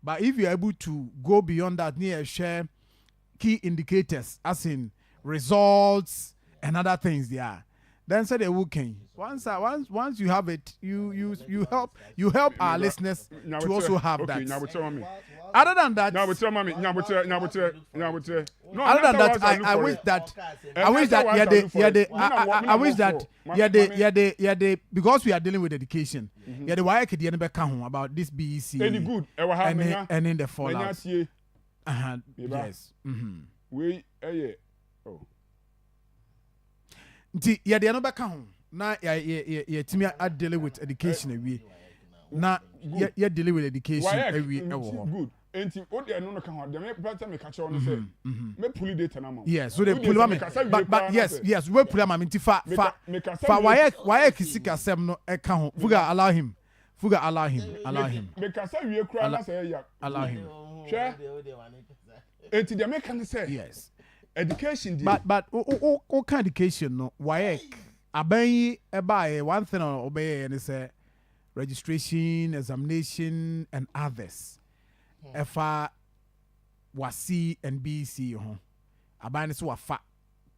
But if you're able to go beyond that, near share key indicators, as in results and other things there, then say they will can. Once you have it, you help our listeners to also have that. Other than that, other than that, I wish that because we are dealing with education. Yeah, the why could about this BEC and in the fallout. Yes. Yeah, the other count. Now, yeah, dealing with education. Now, yeah, dealing with education. Good. Enti o de no ka ho de me better me catch on say me pull data na ma. Yes, so they pull me. But yes, we pull am minti fa why kisika sem no e ka ho. Fuga allow him. Me ka say wie kura na say ya. Allow him. Sure. Enti de me can say. Yes. Education dey. But o kind education no why aban eba one thing obey and say registration, examination and others. Efa wasi and BC ho abane so wafa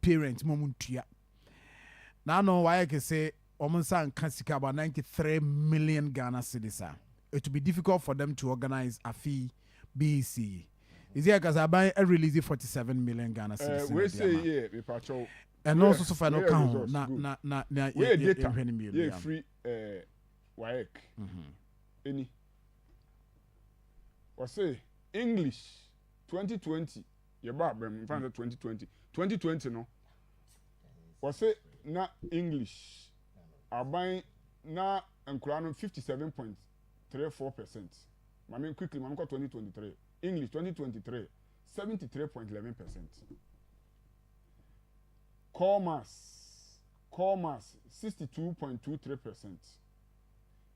parent momuntua na no why I can say omonsan kan sika about 93 million Ghana cedis. It will be difficult for them to organize a fee BC. Is here cuz abane release 47 million Ghana cedis. We say yeah me pacho and also so final count na we data yeah free WAEC any or say English 2020 your bab in front of 2020 no or say na English aban na enkura no 57.34%. Mama quickly mama 2023 English 2023 73.11%. Commerce 62.23%.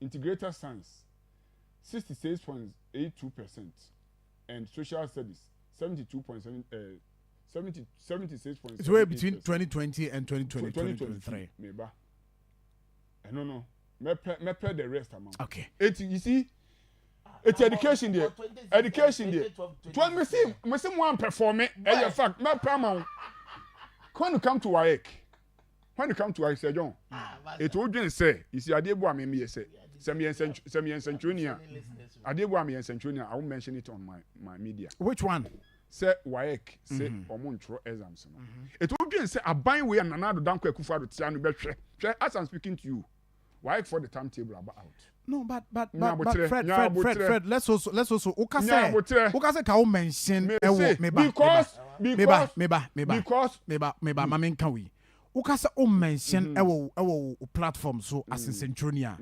Integrated science 66.82%, and social studies 76.7. It's way between 2020 and 2023. Maybe. I don't know. Me pay the rest amount. Okay. You see, it's education there. Education there. Me see one perform it. In fact, me pay amount. When you come to WAEC, say John, it would say, you see, I did what me say. Semi-centurion. I did want me and centurion. I will mention it on my media. Which one? Say WAEC. Say Omontro exams. It will be say a buying way and another down quick for the Tiano Betre. As I'm speaking to you, WAEC for the timetable about out. No, but Fred. Let's also. Ukase ka o mention. Because. Mamen can we. Ukasa o mention ewo platform so as in Centronia.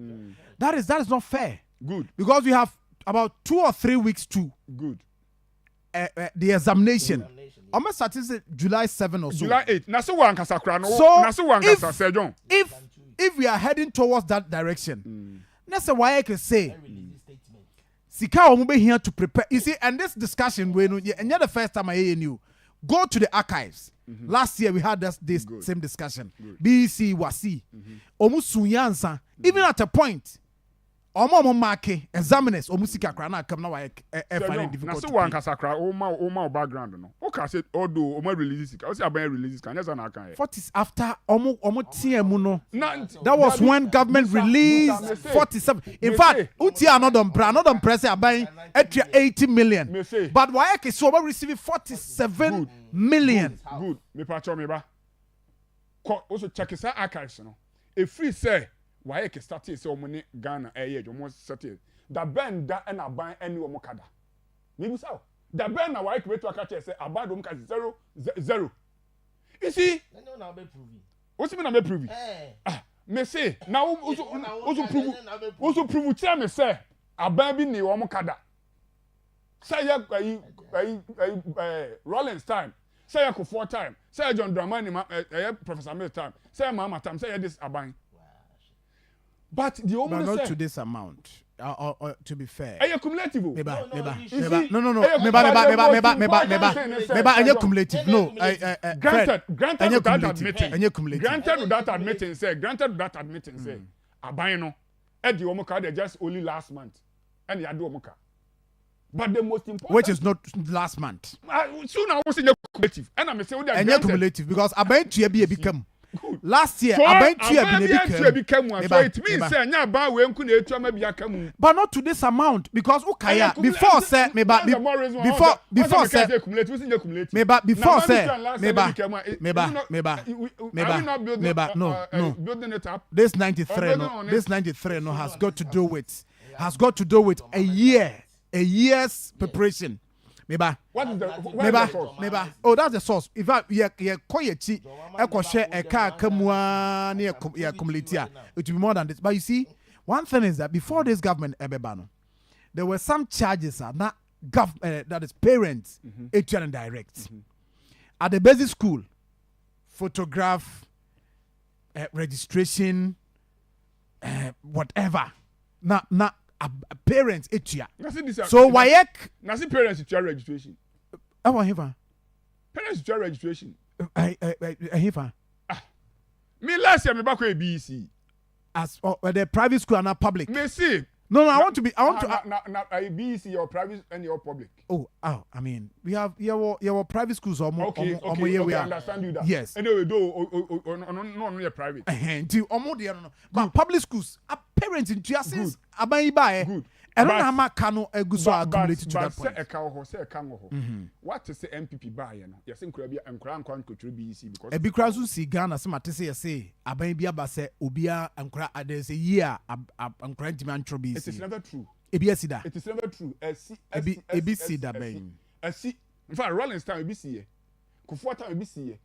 That is not fair. Good. Because we have about 2 or 3 weeks to the examination. Almost started July 7 or so. July 8. Na so wan kasa kra no. If we are heading towards that direction. That's why I can say Sika omo be here to prepare. You see, and this discussion and you're the first time I hear you. Go to the archives. Last year we had this same discussion. BC Wasi. Omusunyansa. Even at a point, omo marke examiners omusika kra na come na why finding difficult. Na so wan kasakra o background no. O ka say although omo release sika. O say aban release kan yes na kan. 40 after omo TM no. That was when government released 47. In fact, uti another press aban extra 80 million. But why ke so omo receiving 47 million. Good. Me pacho me ba. Also check his archives no. A free say why ke start say omone Ghana omo settle da ben da na aban ene omo kada me bi say da ben na why ke beto aka say aban dom ka 0 you see no na be prove what's me na be prove me say na also prove tell me say aban bi ni omo kada say ya Rollins time say ya Kofor time say John Dramani Professor Mills time say Mama time say this aban. But the but not to this amount. To be fair. Are you cumulative? No. Meba, cumulative. No. Granted without admitting, say. Abayno. Edi omoka they just only last month. And you do omoka. But the most important, which is not last month. Soon I was in a cumulative, and I'm saying that. And cumulative because about to be become. Last year, so about to become. So it means say nya ba we nku na etu ama bia kamu. But not to this amount because ukaya before say before say no building it up. This 93 no has got to do with a year's preparation. What is the source? Oh, that's the source. If I koyechi share a car kamwa near cumulatia, it will be more than this. But you see, one thing is that before this government ebebano, there were some charges not that is parents and direct. At the basic school, photograph, registration, whatever. Not parents etia. So WAEC nasi parents etia registration. Parents etia registration. Me last year me back with BEC. As the private school are not public. Me see. No, I want to BEC your private and your public. I mean, we have your private schools or more. Okay, we understand you that. Yes. Anyway, no, your private. But public schools are parents in Tiasis. Good. I don't know how much cano accumulated to that point. What is the MPP buy? Yes, in Krabia and Crown control BEC because a big crowd see Ghana, some matisse say, Abaya Basse, Obia, and there's a year, and cranty man trobi. It is never true. It is never true. ABC that baby. In fact, Rolling Star ABC. Kufuata ABC.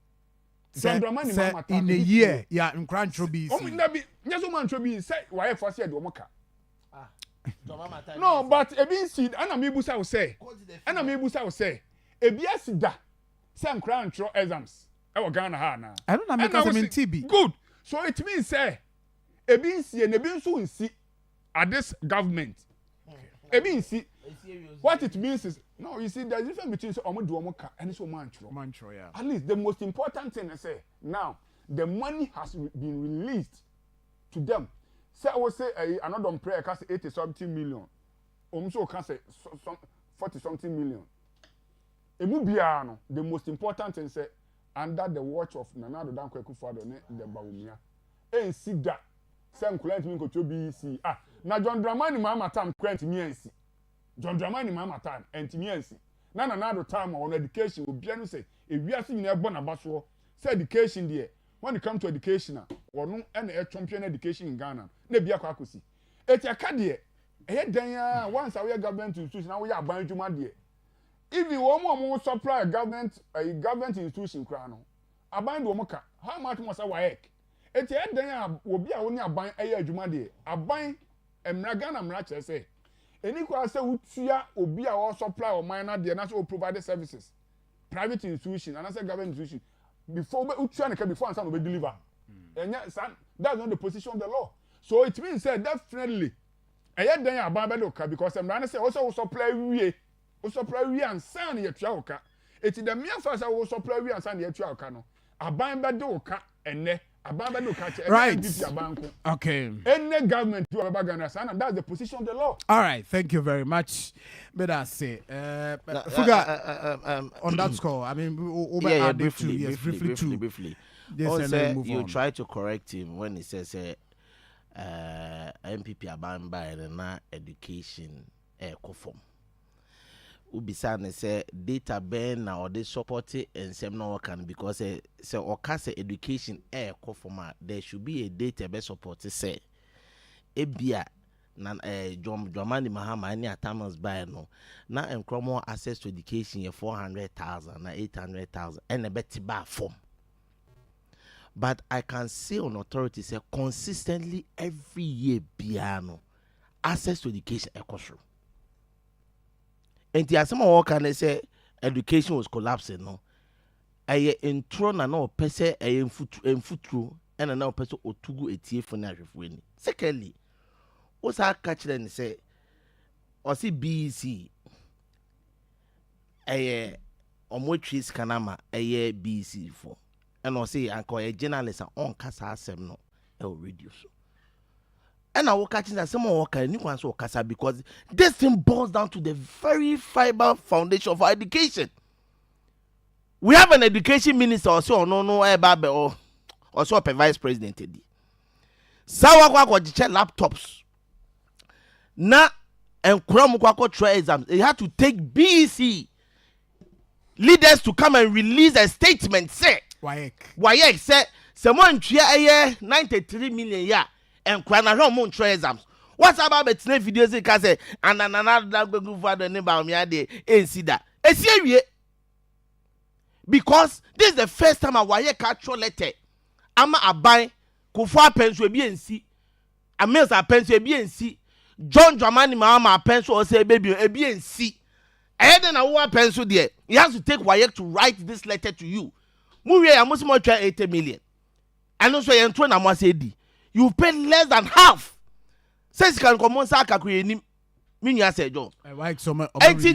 In a year, yeah, in Cran Trobi. Yes, man, Trobi say, why for said Womoka. No, but ABC, and I'm able to say, ABC da, some Crown Tro exams. Our Ghana Hana. I don't know, because I'm in TB. Good. So it means, say, ABC and ABC see at this government. ABC. What it means is, no, you see, there's a difference between Omoduomoka and this Mancho. Yeah. At least the most important thing I say, now, the money has been released to them. Say I will say another prayer can say 80-something million. Also can say 40-something million. Emubiano, the most important thing say under the watch of Nana Dan Kwekufado ne the Baumia. See that. Some client me go to BEC. Na John Dramani mama time client me ensi. John Dramani mama time enti me ensi. Na another time on education will be anu say if we are seeing a bon abaso say education there. When it comes to education, or no any champion education in Ghana, ne bia kwa akosi. Eti akade e dan once our government institution now we are ban juma there. If you want supply a government institution kra no, aban do moka. How much must I work? Eti e dan obi a woni aban eye adwuma there. Aban emra Ghana mra che say. Eni kwa say utua obi a wo supply o minor there na so provide services. Private institution and I say government institution. Before and we deliver. And that's not the position of the law. So it means that definitely because I'm not say also supply we and sign your trauka. It's the mere first I will supply we and sign your trauka. No, a buying by doka and ne a buying by catch right. Okay. Any government to a and that's the position of the law. All right, thank you very much. But I say, on that score, I mean, briefly. You try to correct him when he says MPP are by and education conform. Ubisane say data ban or they support it and some no can because say or cast education conform there should be a data best support say ebia na Jomani Mahama any atamans buy no na more access to education 400,000 na 800,000 and a better bar form. But I can say on authority say consistently every year piano access to education equal. And the some work can say education was collapsing no. I intro na no pese enfutru and na pese otugu etie for na hwefweni. Secondly, what's our catch then say or see BEC omwetris kanama BEC for and or say anko a journalist on kasa asem no e radio so And I will catch that someone will carry Kasa because this thing boils down to the very fiber foundation of our education. We have an education minister also no also a vice president. Sawa kwa laptops. Na and Kuramu try exams. They had to take BEC leaders to come and release a statement. Say WAEC say someone try 93 million yeah. And Kwana Roman try exams. What's about the videos they can say and another go for the neighbor me ade ain't see that. Because this is the first time a WAEC actual letter. Ama abai Kufa pensu ebi ensi. Amils a pensu ebi ensi. John Dramani Mama pensu or say baby ebi ensi. Then a war pensu there. He has to take WAEC to write this letter to you. Muwe ya musimo try 80 million. And also you ntwe na mo say di. You pay less than half. Says can come on sa kakwe ni me say John. Like so much. It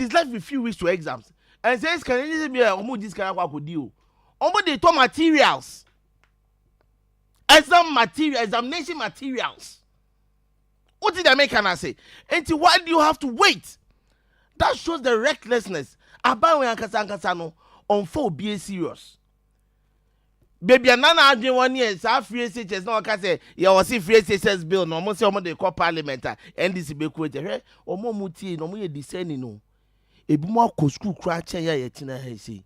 is left with few weeks to exams. And says can you be this kind of deal. They talk materials. Examination materials. What did American say? And why do you have to wait? That shows the recklessness. About when Ankasano on 4 be serious. Baby, another argument 1 year, so free SHS no can say, you will see free SHS bill, no more say they call parliament, and this be quoted, or more muti, no more descending. No, a more school crash, yetina, say.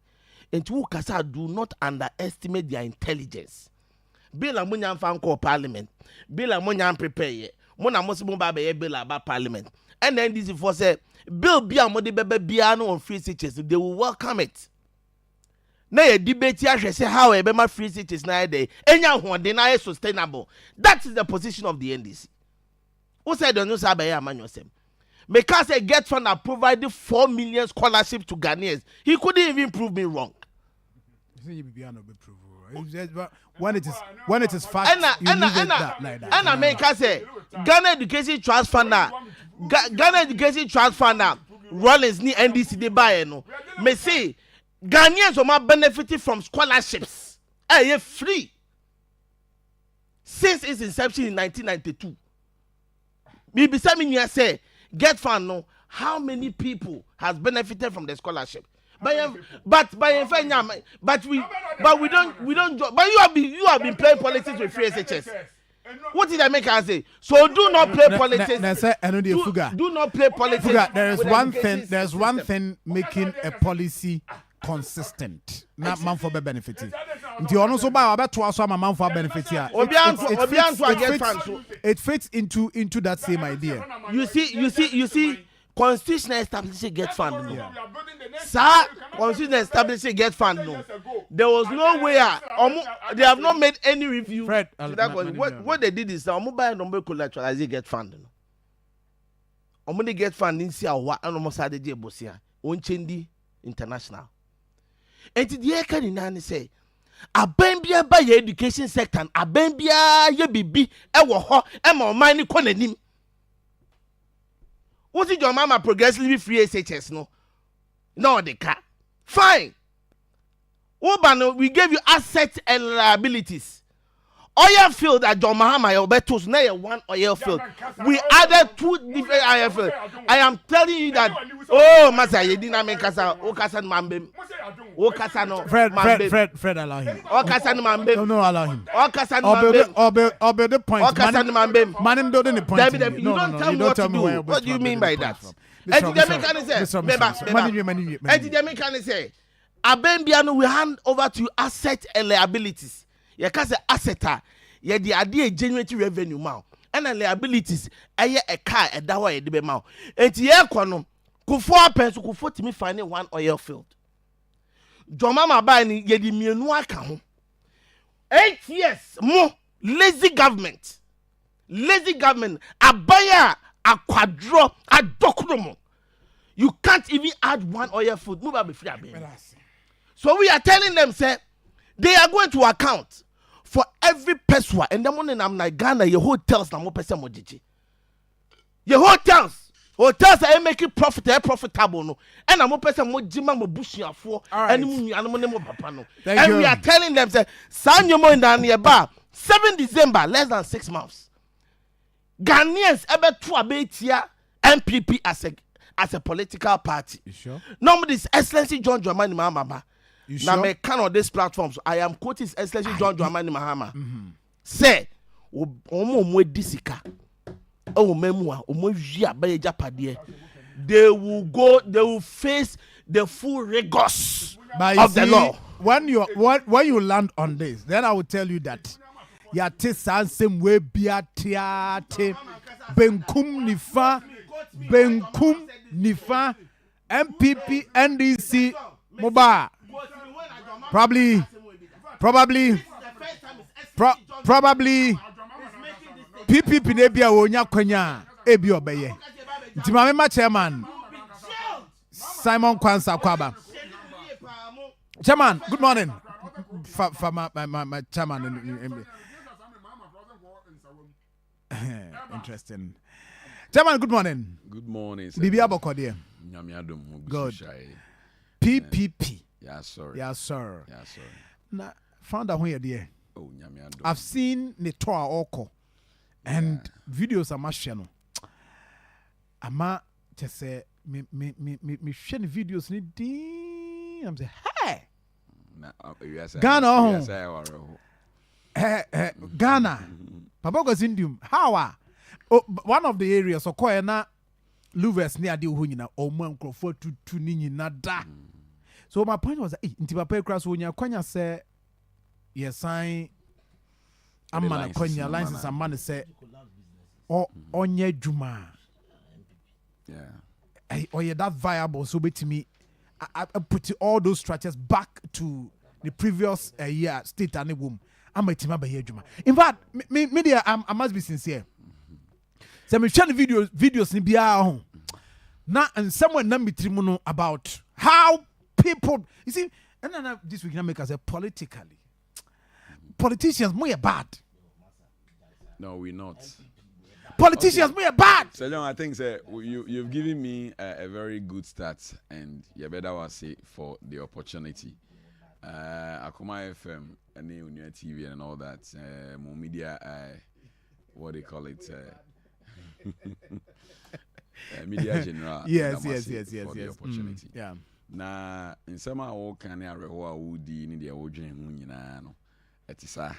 And to Kasa do not underestimate their intelligence. Bill and Munyan fan call parliament. Bill and Munyan prepare. Mona Mosimu Babe bill about parliament. And then this for say, Bill be a modi bebe biano on free SHS, they will welcome it. Na ye debate here say how e be ma free cities na day enya ho de na sustainable. That is the position of the NDC. Who said the news abaye amanyosem? Because a get fund that provided 4 million scholarships to Ghanaians. He couldn't even prove me wrong. When it is fact, you leave it that like that. And America say Ghana Education Trust Fund now. Ghana Education Trust Fund now. Rollins ni NDC they buy no. Me say Ghanaians are benefiting from scholarships. Free. Since its inception in 1992. BBC me say get fund no. How many people has benefited from the scholarship? But we don't but you have been playing politics with free SHS. What did I make her say? So do not play politics. Do not play politics. There's one thing making a policy consistent. Not man for benefiting. It fits into that same idea. You see constitutional establishment get fund no. Sir, constitutional establishment get fund no. There was no way. They have not made any review. Fred, what they did is buy number collateralize get fund no. They get fund in see what and almost had the bosia. Unchendi international. And the year can say abembia by your education sector and abembia ye bibi ewo ho e ma omani konanim. What is your mama progressively free SHS no? No, they can't. Fine. Obano, we gave you assets and liabilities. Oil field at John Mahama, your betos, now one oil field. We added 2 different oil fields. I am telling you that. Oh, Masa, you didn't make Kasa, Okasan Mambim. Okasano. Fred, allow him. Okasan Mambim. No, allow him. Okasan Mambim. Obey the point. Okasan Mambim. Manim building the point. You don't tell me what to do. What do you mean by that? Epidemic say, Abembiano will hand over to you assets and liabilities. You can't say asset, you the idea generating revenue now. And the liabilities, a car, a dawa, a debe mouth. And the air quanum, could 4 pence, could 40 me finding 1 oil field. Jomama buying ye the Mianwaka. 8 years more lazy government. A buyer, a quadro, a document. You can't even add 1 oil field. Move up before. So we are telling them, say, they are going to account for every peswa. And the morning I'm like Ghana, your hotels na mo pesa mo jiji. Your hotels hotels are making profitable no and I'm person mo jima mo busuafo Alright. and mu nuanom ne mo papa no Thank and you. we are telling them say sanyomo in the ba 7 December less than 6 months Ghanaians ebe to abetia MPP as a political party. You sure? Normally this Excellency John Dramani Mahama. You Now sure? me can on this platform so I am quoting Excellency John Dramani Mahama. Say omo disika. Oh memua omo wi abaye japade. They will face the full rigors But of the law. When you land on this, then I will tell you that yate sansem we biatiate benkum nifa MPP NDC Moba probably PPP nebia wonya kwanya ebi obeye ntima mema chairman Simon Kwanza Kwaba. Chairman, good morning. For my chairman. Interesting. Chairman, good morning. Good morning. Bibi Abokode. Good. PPP. Yeah, sorry. Yeah, sir. Yeah, sorry. Na found out where there. Oh, nyamiado. I've seen the tour oko and videos are mashano. Ama just say me share the videos ni din. I'm say hey. Ghana. Ghana. Papa goes Indium. How are? Oh, one of the areas so na Louvres near the Hunyina or Monkrofo to Nini Nada. So my point was, inti papa cross when you kwanya say yes sign I'm man kwanya license and man say or onye juma. Yeah. Or yeah that viable so bet me I put all those structures back to the previous year state and womb. I'm a team about here juma. In fact, media I must be sincere. So me share the videos ni biya home. Now and someone number three about how people you see and then this we can make us a politically politicians more bad. No, we're not. Politicians more bad. So John, I think you've given me a very good start, and you better was say for the opportunity. Akoma FM and Unia TV and all that. More media, what they call it. Media general. Yes. For the opportunity. Yeah. Na in some all can reho woody in the Ojin no etisa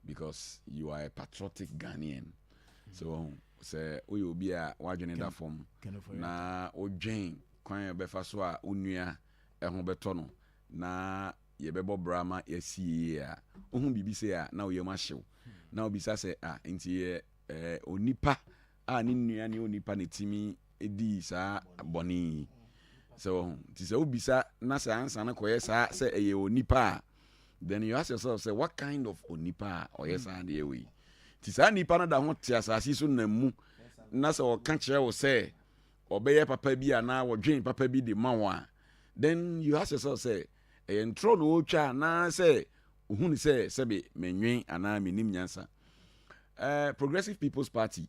because you are a patriotic Ghanaian. So say we will be a wagon in that form. Na Ojin kwan befa so a unua ehun beto no na yebebo brama yesi a ohun bibi say a na we mahyew na obisa say a nti onipa a ni nua ni onipa ne timi edi sa boni. So this obisa na say answer na koye sa say eye onipa then you ask yourself say what kind of onipa or yes and the way tisa nipa na da ho tia asase so namu na say o ka kire wo say obeye papa bi ana wo dwen papa bi de mawa then you ask yourself say e ntro no otwa na say ohun say sebe menwen ana menim nyansa Progressive People's Party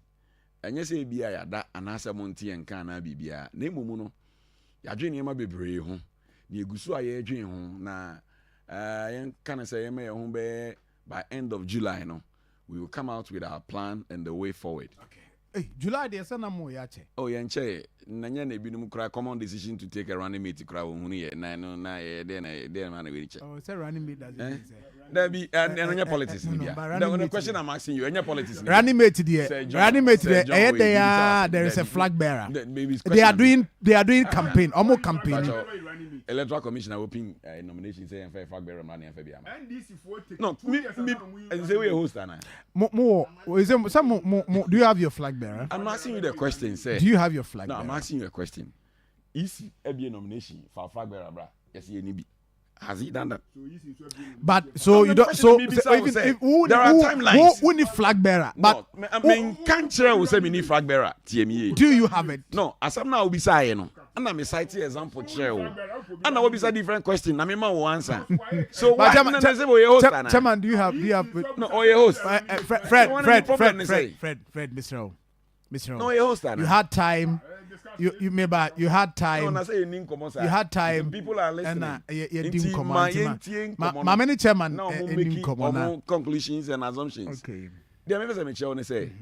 enye say bia ya da ana say monte enka na bibia na emumu no yadwen yema bebree ho na egusu aye dwen ho na yen kan say yema ye ho be by end of July no we will come out with our plan and the way forward. Okay. Hey, July dey say na mo ya che. Oh yenche na nya na ebinum kra common decision to take a running mate kra wo hunu ye na no na ye dey man na we che. Oh, say running mate does it say. There be anya politics in there. The question I'm asking you, anya politics. Running mate there. There is a flag bearer. They are doing campaign, almost campaign. Electoral Commission are opening nomination say and flag bearer man and Fabian. No, me and say we host ana. Do you have your flag bearer? I'm asking you the question, say. Do you have your flag bearer? No, I'm asking you a question. Is a nomination for flag bearer bra? Yes, you need. Has he done that? But so you don't. So even if there are timelines. Who need flag bearer? But no, I mean, can't share with say me need flag bearer. TME. Do you have it? No, as I'm now be say no. And I'm citing example share. And I will be say different question. I mean, my answer. So what? Chairman, do you have? No, or your host. Fred, Mr. O. No, your host. You had time. you maybe you had time. No, I say you had time. People are listening. And you didn't come. My many chairman. Now making conclusions and assumptions. Okay. There may be some say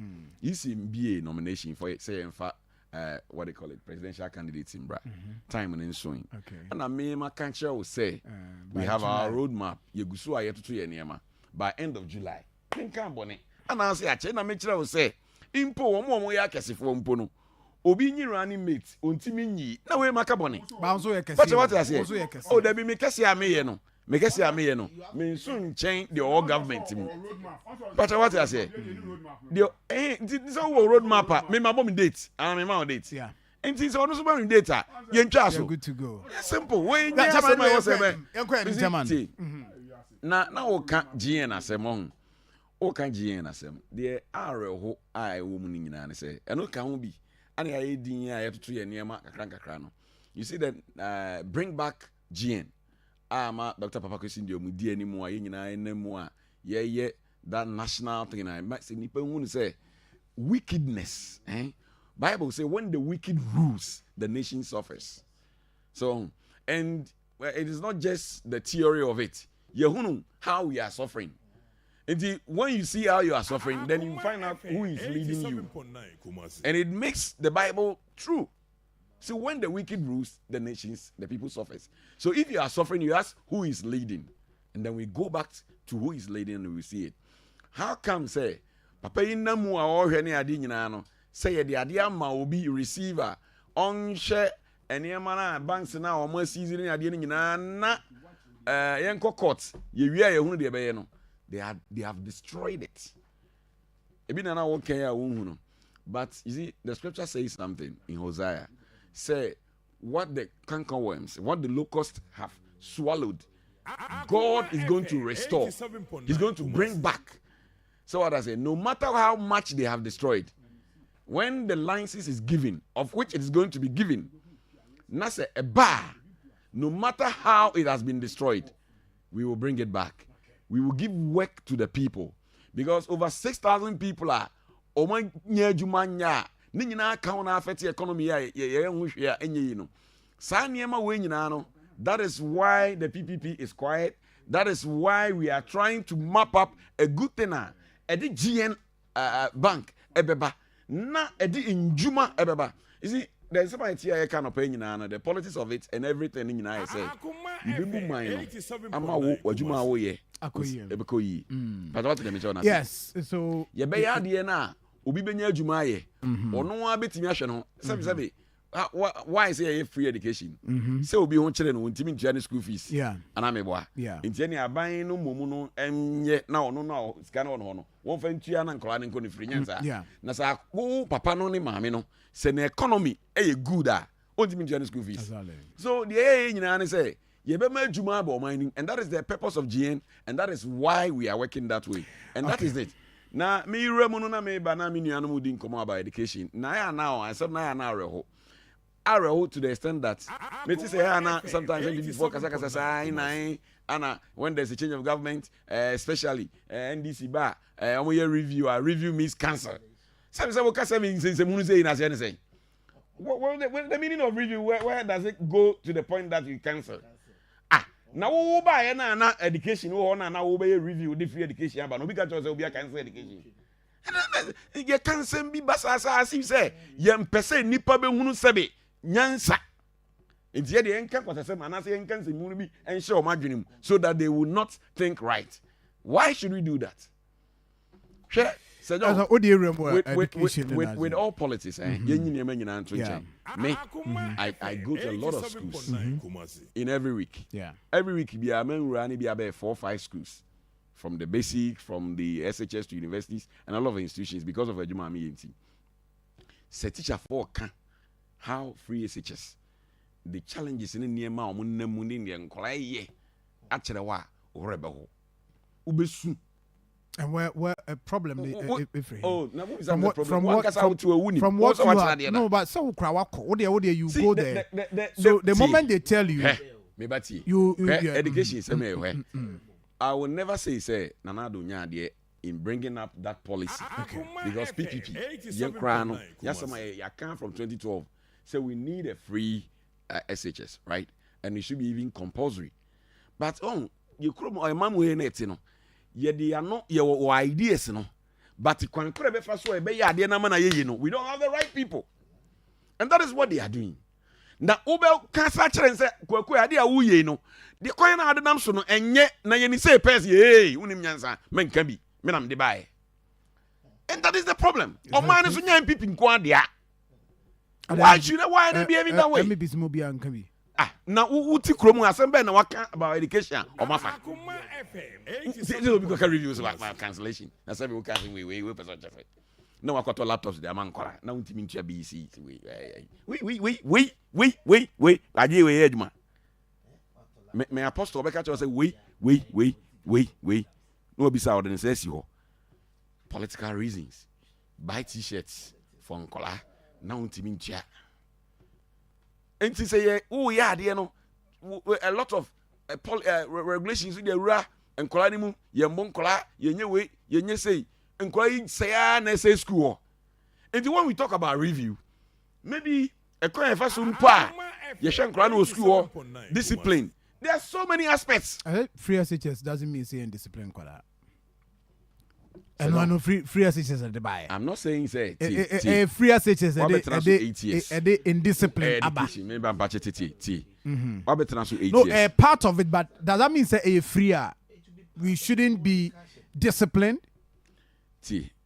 you see BA nomination for say in fact what they call it presidential candidates in Bra time and ensuing. Okay. And I mean my country will say we have our roadmap. Yegusu ayeto to yenema by end of July. Think bonnet. And I say I make sure will say impo omo ya kesifo mpo no. Obi nyi running mate ontimi nyi na we maka bone. Ba nso ye kese. But what I say? Oh, there be me kese ameye no. Me kese ameye no. Me soon change the all government mu. But what I say? The this all roadmap me mabom date. And me ma date. Yeah. And this all no so ban date ah. Ye ntwa so. Good to go. Simple. We nya Chairman, asem I was say chairman. na wo ka GN asem on. O ka GN asem. The areho ai wo mu ni nyina ne say. Eno ka ho bi. And I din ya to ye niema kakra no. You see that bring back GN. Ma Dr. Papa Kwesi Ndio mu di animu a ye nyina enemu a ye that national thing I say nipa hu say wickedness, Bible say when the wicked rules the nation suffers. So and it is not just the theory of it. Yehunu how we are suffering. And when you see how you are suffering, then you find out who is leading you. And it makes the Bible true. So when the wicked rules the nations, the people suffers. So if you are suffering, you ask who is leading. And then we go back to who is leading and we see it. How come say, Papa inamu a ohwe adi nyina no, say the ade ma obi receiver on share enema na banks na omo season ade nyina na yenko court ye wi a ye hunu de be ye no. They have destroyed it. But you see, the scripture says something in Hosea. Say, what the cankerworms, what the locusts have swallowed, God is going to restore. He's going to bring back. So what I say, no matter how much they have destroyed, when the license is given, of which it is going to be given, that's a bar, no matter how it has been destroyed, we will bring it back. We will give work to the people because over 6,000 people are oman nyajumanya ni nyina ka na affect economy ya nhwe ya enye yi no sa niema we nyina no. That is why the PPP is quiet. That is why we are trying to map up a good thing na edi GN bank ebeba na edi njuma ebeba. You see, there's somebody here kind of paying nyina the politics of it and everything nyina I say you be mine ama wo wajuma wo ye Ebekoyi. But what the mention? Yes. So ye be ya de na obi benya adwuma ye. Ono a betimi ahwe no. Sabi why say free education? Say obi ho kire no ntimi ntua ne school fees. Yeah. Ana meboa. Nti ne aban no momu no enye na ono na sika na ono no. Won fa ntua na nkora ne nkoni free nyansa. Na sa wo papa no ne maame no se na economy e good a ontimi ntua ne school fees. So the nyina ne say and that is the purpose of GN, and that is why we are working that way, and that is it. Now, me remuno na me bana me nuanu mu din komo about education. Now I said now areho to the extent that me say na sometimes before kasa say ana when there's a change of government, especially NDC bar, review means cancel. Some say kasa means say munu say na say. What the meaning of review? Where does it go to the point that you cancel? Now wo buy na education wo na wo be review the free education but no be can say obi cancel education. You cancel bi basasa as if say yem pese nipa be hunu sebe nyansa. Enti de enka kwasase ma na say enka nsemu bi enhye o madwenem so that they will not think right. Why should we do that? Sure. So with all politics, me, I go to a lot of schools in every week. Yeah. Every week, be about 4 or 5 schools, from the basic, from the SHS to universities, and a lot of institutions because of Ejuma Amiyenti. Se teacher for how free SHS, the challenges in the Niema, Mundi, and Kolaye, Acherewa, or Rebeho, Ubesu. And where a problem if from what you are, no, but so what you go there. So the moment they tell you, education I will never say Nana do nya in bringing up that policy because PPP, I come from 2012. So we need a free SHS, right? And it should be even compulsory. But you could or mom we net, you know. They are not your ideas, you know. But we don't have the right people. And that is what they are doing. Now, Ubel cancer and say, Quack idea, you know. The coin are the namson, and yet, na ye say, Pes, yea, unim yansa, men can be, menam de buy. And that is the problem. Or man is young people in Quadia. Why should I be having that way? Maybe it's Mobia and Kabi. Now, Uti Chromo has some ben about education or my fact. Because reviews about cancellation. That's every canceling we no, I got laptops there, man. Now, to mean to BC. Wait. I give away, Edma. May apostle back at you say, wait. No, be sound and says you. Political reasons. Buy t-shirts for Nkola. Now, to mean chair. And to say, oh, yeah, you know, a lot of regulations in the Ra and Kolanimu, Yambon Kola, Yenye, Yenye say. And quite say say school. And when we talk about review, maybe a coin of us Yeshan school discipline. There are so many aspects. Free SHS doesn't mean saying discipline. And one free SHS at the buy. I'm not saying say free SHS a day in discipline. Maybe I'm budget No, a part of it, but does that mean say a freer? We shouldn't be disciplined.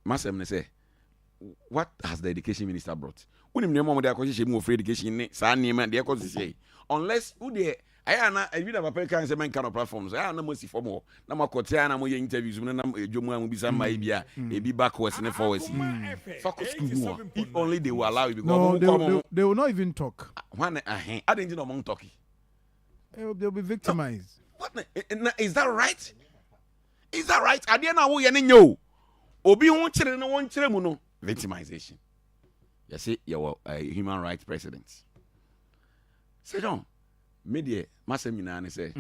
Masem say, what has the education minister brought? Unim ne mom de akoshe mu free education ne sa nima de akose say. Unless who de ayana even have a can say man kind of platforms. Ayana mo si form na makotia na mo ye interviews na dwomu am bisa mai bia e bi backwards ne forwards. Focus school if only they will allow you because no, they will not even talk. When I didn't know among talking. They'll be victimized. What is that right? Is that right? Adiana wo ye ne nyo. Obi won chere no won chere mu no victimization. You see your human rights president. Say John, media masem nyina ne say.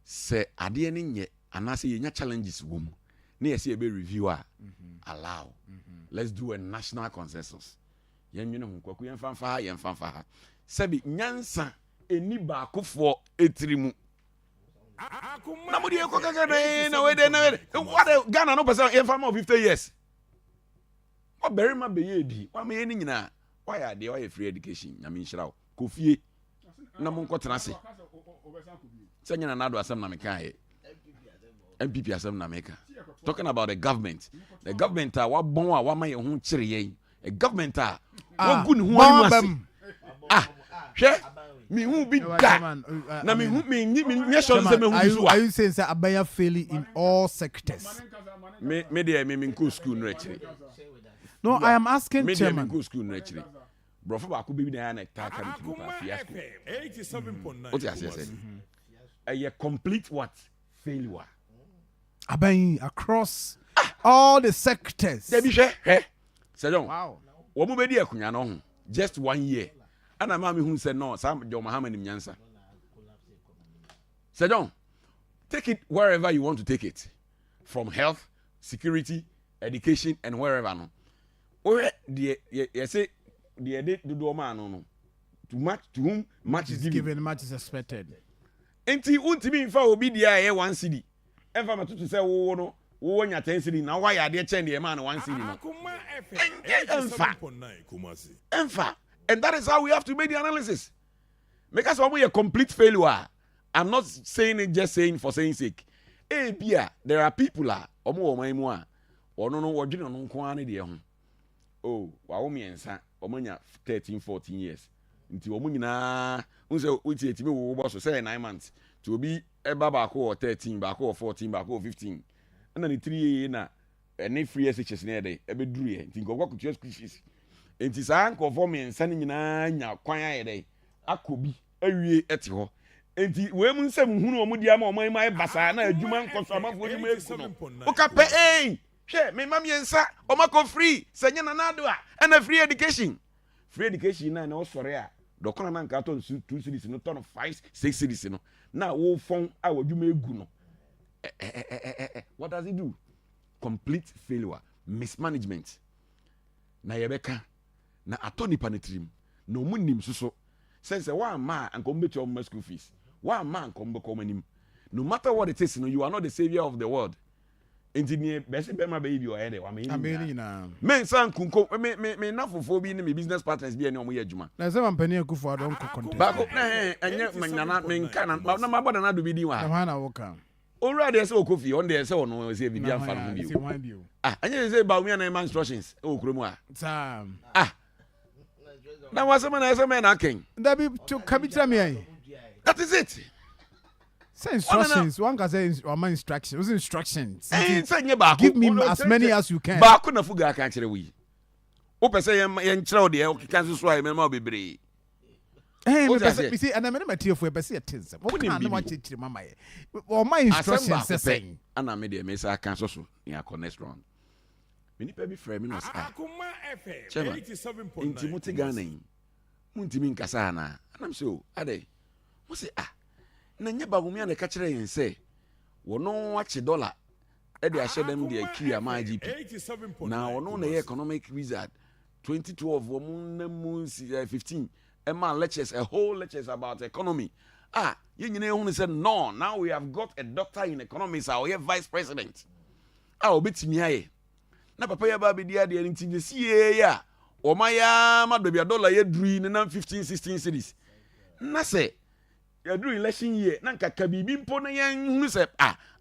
Say ade ne nye anase ye nya challenges wom. Na ye say be reviewer allow. Let's do a national consensus. Yen nwene ho kwaku yen fanfa. Sebi nyansa eni ba akofo etirimu. Nobody what Ghana no person in farm of 50 years. What bury my baby? What me any na? Why are they free education? I mean, shall Kofi na mon kotenase. Senya na nado asem na meka he. MPP asem na meka. Talking about the government. The government are what bon wa ma ye ho kire yen. A government are what good ho animase. Hwe me who be that na me who me sure say me who are you saying say abaya failing in all sectors? Me there me go school no actually. No, I am asking me chairman. Me go school no actually. Bro for ba ko be na na ta ka to pa fiasco. 87.9. What you say? A complete what? Failure. Abayin across all the sectors. Dey be hwe. Say don. Wow. Wo mo be di akunya no ho. Just 1 year. And a mommy who said no, Sam John Muhammad in Yansa. Say John, take it wherever you want to take it. From health, security, education, and wherever no. Or the say the do man no. To whom much is given, much is expected. Enti untimi mfa obi dia ye 1 cedi. Emfa matutu say wo no, wo nya 10 cedi na why ade chen the man 1 cedi no. Emfa. And that is how we have to make the analysis. Make us a complete failure. I'm not saying it just saying for saying sake. Hey, Pia, there are people oh, Waomi and San, Omania 13, 14 years. Until Omina, say 9 months to be a babako or 13, bako or 14, bako 15. And then 3 years, and if free SHS near day, a bit dreary, think of what could just species. It is unconforming and sending in a quiet day. I could be a year at you. And the women say, who know Mudiam or my basana, a human consumer for you. Okay, share me, mammy and sir, or Mako free, sending another, and a free education. Free education, and also rare. Doconaman carton 2 cities in a ton of 5, 6 cities. Now, all phone, I will do me guno. What does it do? Complete failure, mismanagement. Na yebeka. Na atoni panitrim no mu nim so say one man and come to your school fees one man come anim no matter what it is no you are not the savior of the world engineer best be my baby or head I mean men san kunko me na fofo bi ni me business partners bi ene omo ye adwuma na say man pani akufo adon ko content ba ko enye manyana men kana na mabada na do bi din wa na na wo kan already say okofi on there say ono say bibi amfa no bi enye say ba umi na instructions o kuro mu a sam na wasema na say men na ken that be to kabitra me ai that is it. Say instructions. One can say instructions. What's instructions? Give me as many as you can. Ba na fuga kan kire wi. O pese yen kire o de o kan so so me ma bebre. Me see and I me material for pese things. What can no watch kire mama ye. O my instructions say. Ana me de me say kan so so ya connect round. Me ni pe bi frame no say. Akoma FM 87.9. Inti muti Ghana. Muntimi nkasa na. Anam say o ade. Mo say na nye bagumia na ka kire yen say wono ache dollar e de ahye dem de aki ama GP na wono na economic wizard 2012 womun na mu 15 ema lectures a whole lectures about economy you nyine hu say no now we have got a doctor in economics our vice president obetimi aye na papa ya ba be dia de nti sie ya o ma ya ma do bia dollar ye dru ni na 15 16 cities na say ya during election year na nkaka bibi mpo na yan hunu se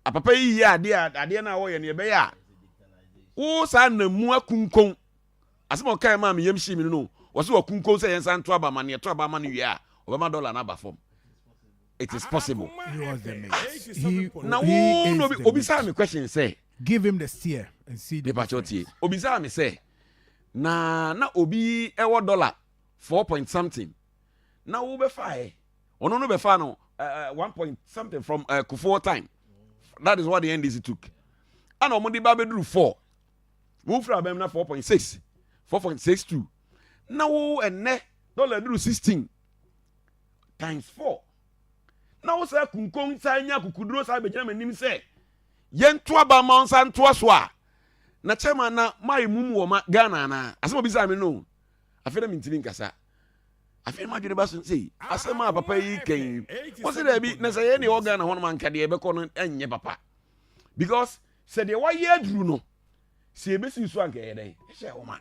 apapa yi ade na wo ye ne be ya wo sa na mu akunkon asema kai ma me yemshi mi no wo se akunkon se yen san to aba ma ne to aba ma ne wi obama dollar na ba form it is possible He was the mate. Now obi sa me question say give him the steer and see the patriotie obi sa me say na obi ewo dollar 4 point something na wo be fa ono no be fa no 1 point something from Kufuor time. That is what the NDC took. And omodi ba be do 4. Move from them na 4.6. 4.62. Now and dollar do 16 times 4. Now say kunkon sa nya kukuduro sa be jama nim say yen to aba ma nsa to so a na chema na mai mumu wo ma Ghana na asema bi sa me no afena mintimi nkasa afena ma dwene ba so say asema papa yi ken o se da bi na say ne organ na hono man ka de be ko no enye papa because say de wa ye aduru no se be si so anka ye dey e she wo ma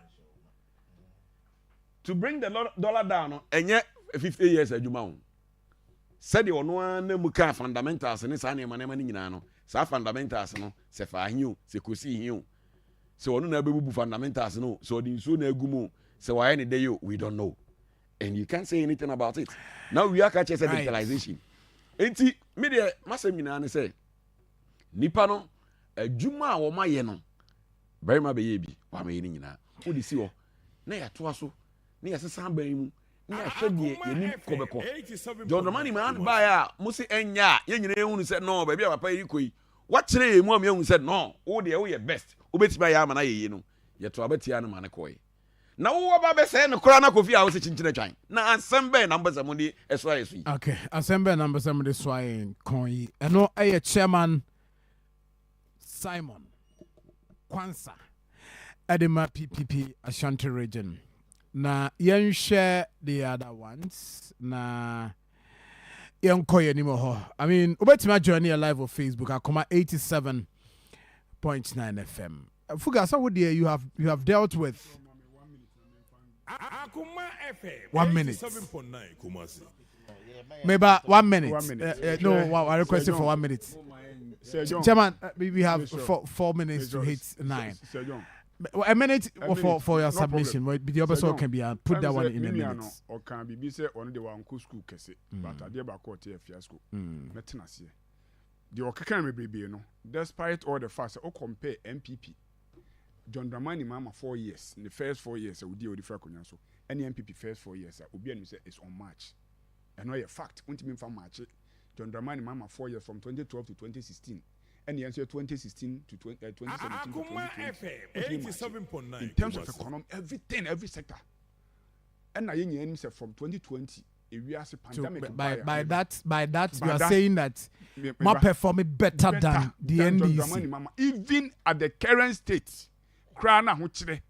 to bring the dollar down no enye 50 years adwuma wo said the ono na muka fundamentals ne sa na ema ni nyina no sa fundamentals no se fa hiu se kosi hiu se ono na bebubu fundamentals no so the so na agumu se why any day we don't know and you can't say anything about it now we are catching digitalization enti me de masem nyina ne say nipa no adwuma a wo maye no very ma be ye bi wa ma ye ni nyina wo di si ho na ya to aso na ya sesa ban mu na hwede yeni kobeko John Romani man ba ya musi enya ye nyina ehunu se no ba bia papa yi koi wa kire mu am ehunu se no wo de wo ye best wo betima ya ama na ye no ye to abatia no ma ne koi na wo ba be se no kora na kofi a wo se chinchine twan na assemble number samudi eso ayesu yi okay assemble number samudi swai koi eno aye chairman Simon Kwansa Edema PPP Ashanti region. Na yen share the other ones. Na yen koye ni mo ho. I mean, ubetima journey live on Facebook. Akoma 87.9 FM. Fuga, so what you have dealt with. Akoma FM 1 minute. 87.9 Kumasi. Maybe 1 minute. 1 minute. No, I requested for 1 minute. Chairman, we have 4 minutes to hit 9. A minute for your submission. The other side can be put that one in a minute. Or can be say on the one school case, but I did about quarter fiasco. Metinasi. The Okaka baby, you know, despite all the facts, or compare MPP. John Dramani Mama 4 years. In the first 4 years, I would deal with the Fraconyaso. Any MPP first 4 years, Obian say is on March. And no, a fact, won't mean from March. John Dramani Mama 4 years from 2012 to 2016. And the answer 2016 to 2017 to 2020. In terms of economy, everything, every sector. And I say from 2020, if we are pandemic. By that, you are saying that more performing better than the NDC. Even at the current state, Krana Huchre,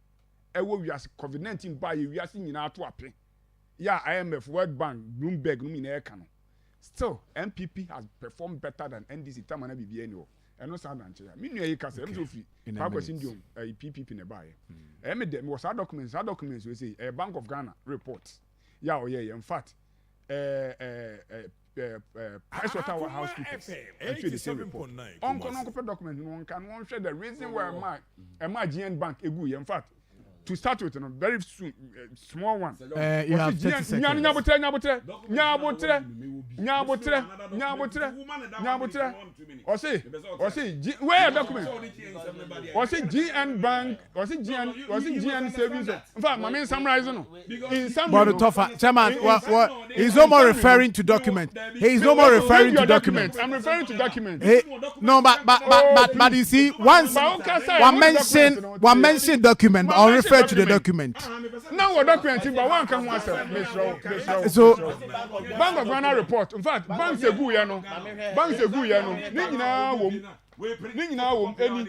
we are COVID-19 by we are seeing in our to yeah, IMF, World Bank, Bloomberg, no mean air canon. Still, MPP has performed better than NDC. Tamana BBNO. And no sound and chair. Meaning, you can say, I'm so free. Papa Syndrome, a PPP in a buy. Eminem was our documents. Our documents, we say, a Bank of Ghana report. Yeah, oh, yeah, in fact, Pricewaterhouse and the same report. Uncle document, one can share the reason why my GN Bank, in fact. To start with, very soon, small one. You have 30 seconds. Where document? Was it GN Bank? Was it GN Savings? In fact, my main summarizing. In some But tougher, Chairman, what? He's no more referring to document. He's no more referring to document. I'm referring to document. No, but you see, once one mention document, but I'll refer to the document. Now what document? But one can answer. So, Bank of Ghana report. In fact, banks are good, any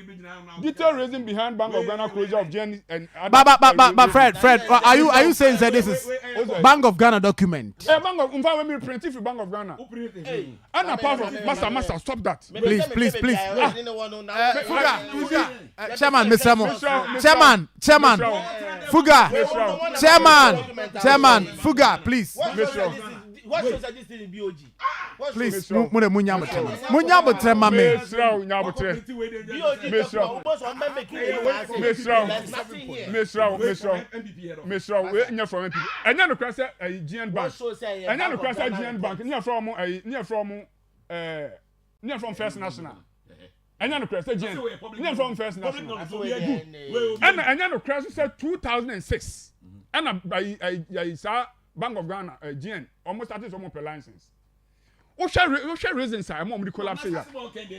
detailed reason behind Bank of Ghana closure of Jen and but Fred, are you saying that this is Bank of Ghana document? Bank of in fact when we print it for Bank of Ghana. And apart from Master, stop that. Please. Chairman, Mr. Mo. Chairman, Fuga. Chairman, Fuga, please. What shows that this thing in BOG? Please, munyabo trema me. Misra, we near from MP. And then the crash a GN Bank. And then the crash a GN Bank near from First National. And then the crash a GN near from First National. And then the crash said 2006. And I saw Bank of Ghana, GN, almost started some per license. What shall reasons I am on the collapse here?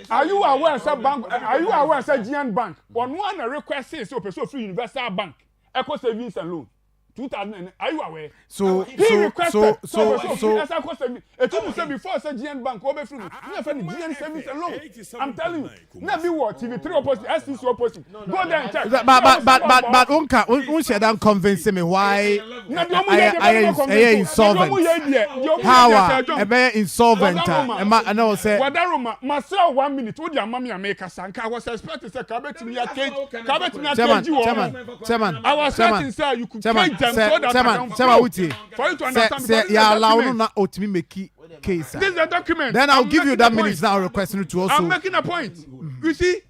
Are you aware, sir, Bank? Are you aware, sir, GN Bank? On one request is so free universal bank, Eco Savings and Loan. 2000. Are you aware? So it told me before said GN Bank over free. You have any GN Savings and Loan. I'm telling you. Never what TV3 opposite, STC opposite. Go there and check. But unka don't convince me why I insolvent. How I insolvent? I know say. Wadaroma, myself 1 minute. Would your mommy make a sanka? I was expecting to cabet me a cage. Chairman. I was certain sir you could take them so that for you to understand. Say yeah, allow no na otimi make case. This is a document. Then I'll give you that minutes now requesting to also. I'm making a point. You see,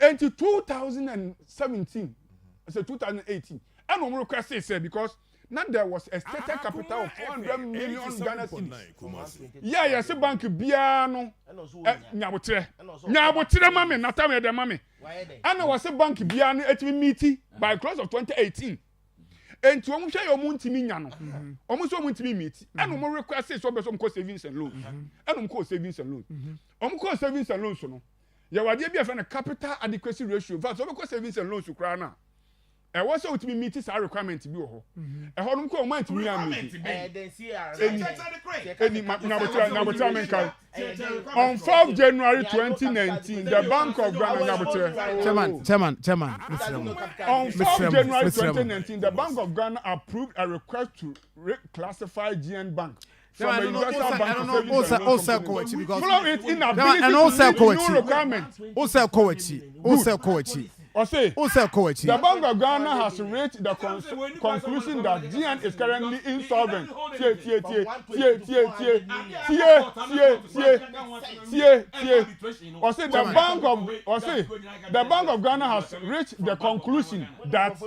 until 2017, I said 2018, and I'm requesting say because now there was a stated capital of 400 million Ghana cedis. Yeah, say bank biano. Nyabotre mame, natame de mame. And I was a bank biano at meeting by close of 2018. And to almost share your moon to me, almost one to me meet, and no request is what some cost savings and loans, and cost savings and loans. Cost savings and loans, no. You are dear a capital adequacy ratio, but some cost savings and loans to Krana. And what's out to be meeting our requirement to be a home. A home call mind to me and on 4th January 2019, the Bank of Ghana. Chairman. On 4th January 2019, the Bank of Ghana approved a request to reclassify GN Bank. From the Universal Bank also coach because follow it in ability and also to meet new requirement. Also coach. The Bank of Ghana has reached the conclusion that GN is currently insolvent. The Bank of Ghana has reached the conclusion that